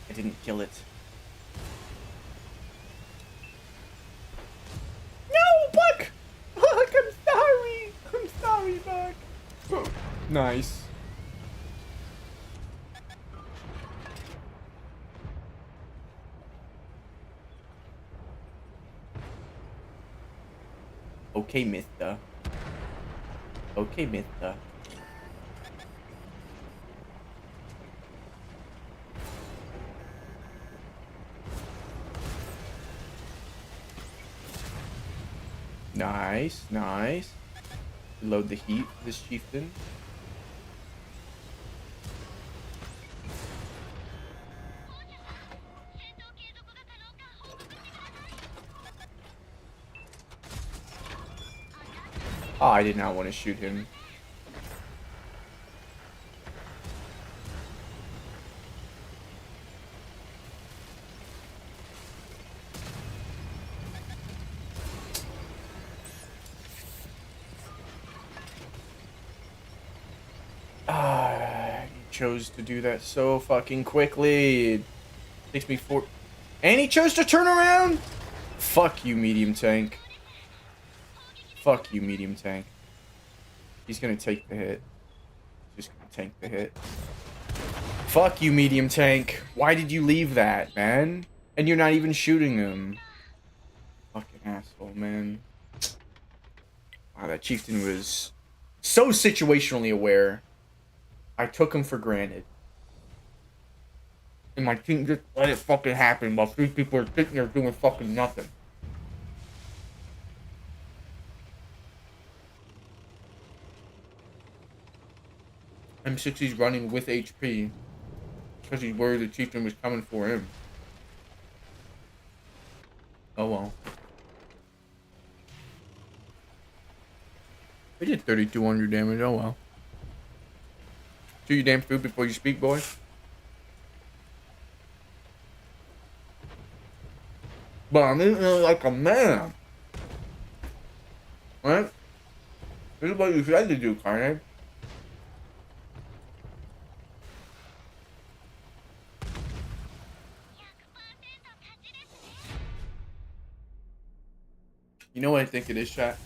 Speaker 1: I didn't kill it. No, Buck! Buck, I'm sorry. I'm sorry, Buck. Nice. Okay, mister. Okay, mister. Nice, nice. Load the heat for this chieftain. Oh, I did not want to shoot him. chose to do that so fucking quickly. It takes me 4... And he chose to turn around? Fuck you, medium tank. Fuck you, medium tank. He's gonna take the hit. Just gonna tank the hit. Fuck you, medium tank. Why did you leave that, man? And you're not even shooting him. Fucking asshole, man. Wow, that chieftain was so situationally aware. I took him for granted. And my team just let it fucking happen while 3 people are sitting there doing fucking nothing. M60's running with HP because he's worried the chieftain was coming for him. Oh well. We did 3,200 damage, oh well. Chew your damn food before you speak, boy. But I'm eating it like a man. Right? This is what you said to do, Carnage. You know what I think it is, chat?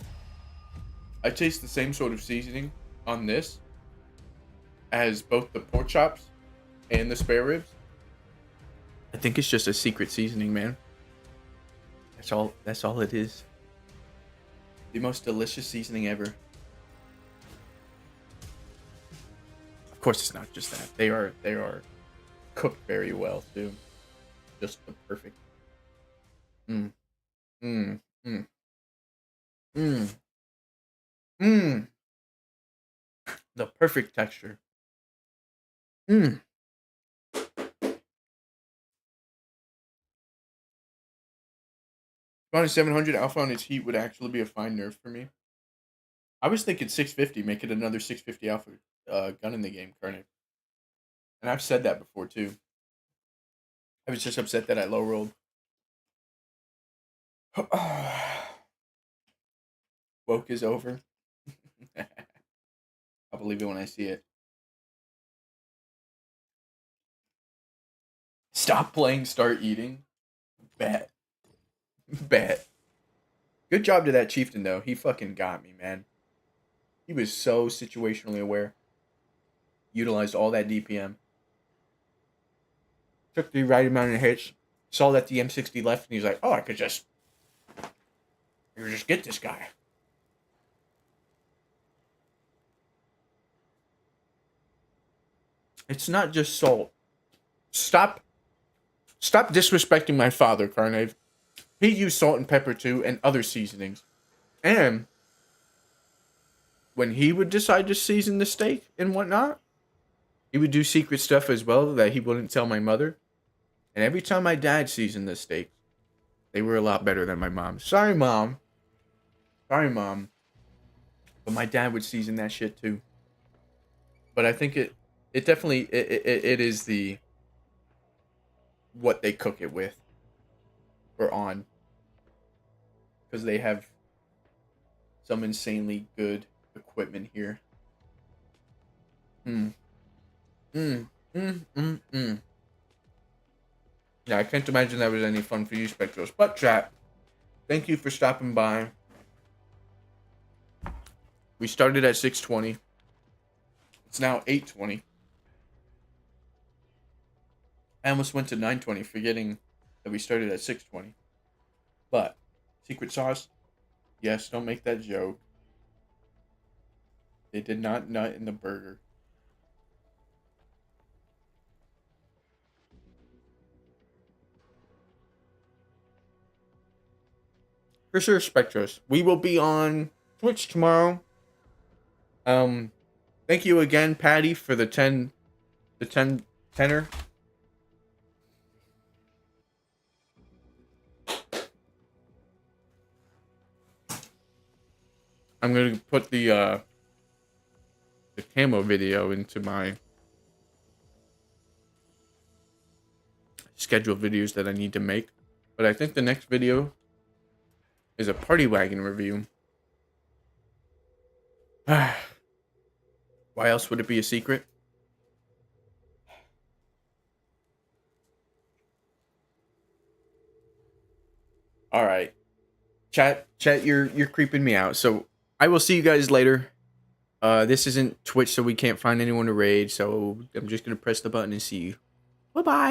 Speaker 1: I taste the same sort of seasoning on this as both the pork chops and the spare ribs. I think it's just a secret seasoning, man. That's all it is. The most delicious seasoning ever. Of course it's not just that. They are cooked very well too. Just the perfect. Mmm. Mmm. Mmm. Mmm. Mmm. The perfect texture. Mmm. Minus 700 alpha on its heat would actually be a fine nerf for me. I was thinking 650, make it another 650 alpha gun in the game, Carnage. And I've said that before too. I was just upset that I low rolled. Woke is over. I'll believe it when I see it. Stop playing, start eating. Bet. Bet. Good job to that chieftain, though. He fucking got me, man. He was so situationally aware. Utilized all that DPM. Took the right amount of hits. Saw that the M60 left, and he's like, oh, I could just get this guy. It's not just salt. Stop disrespecting my father, Carnage. He used salt and pepper too, and other seasonings. And when he would decide to season the steak and whatnot, he would do secret stuff as well that he wouldn't tell my mother. And every time my dad seasoned the steak, they were a lot better than my mom. Sorry, Mom. Sorry, Mom. But my dad would season that shit too. But I think it definitely it is the what they cook it with or on, because they have some insanely good equipment here. Yeah, I can't imagine that was any fun for you, Spectros. But chat, thank you for stopping by. We started at 6:20. It's now 8:20. I almost went to 9:20, forgetting that we started at 6:20. But secret sauce, yes, don't make that joke. They did not nut in the burger. For sure, Spectros. We will be on Twitch tomorrow. Thank you again, Patty, for the 10er. I'm gonna put the camo video into my scheduled videos that I need to make. But I think the next video is a party wagon review. Why else would it be a secret? All right. Chat, you're creeping me out. So I will see you guys later. This isn't Twitch, so we can't find anyone to raid. So I'm just gonna press the button and see you. Bye bye.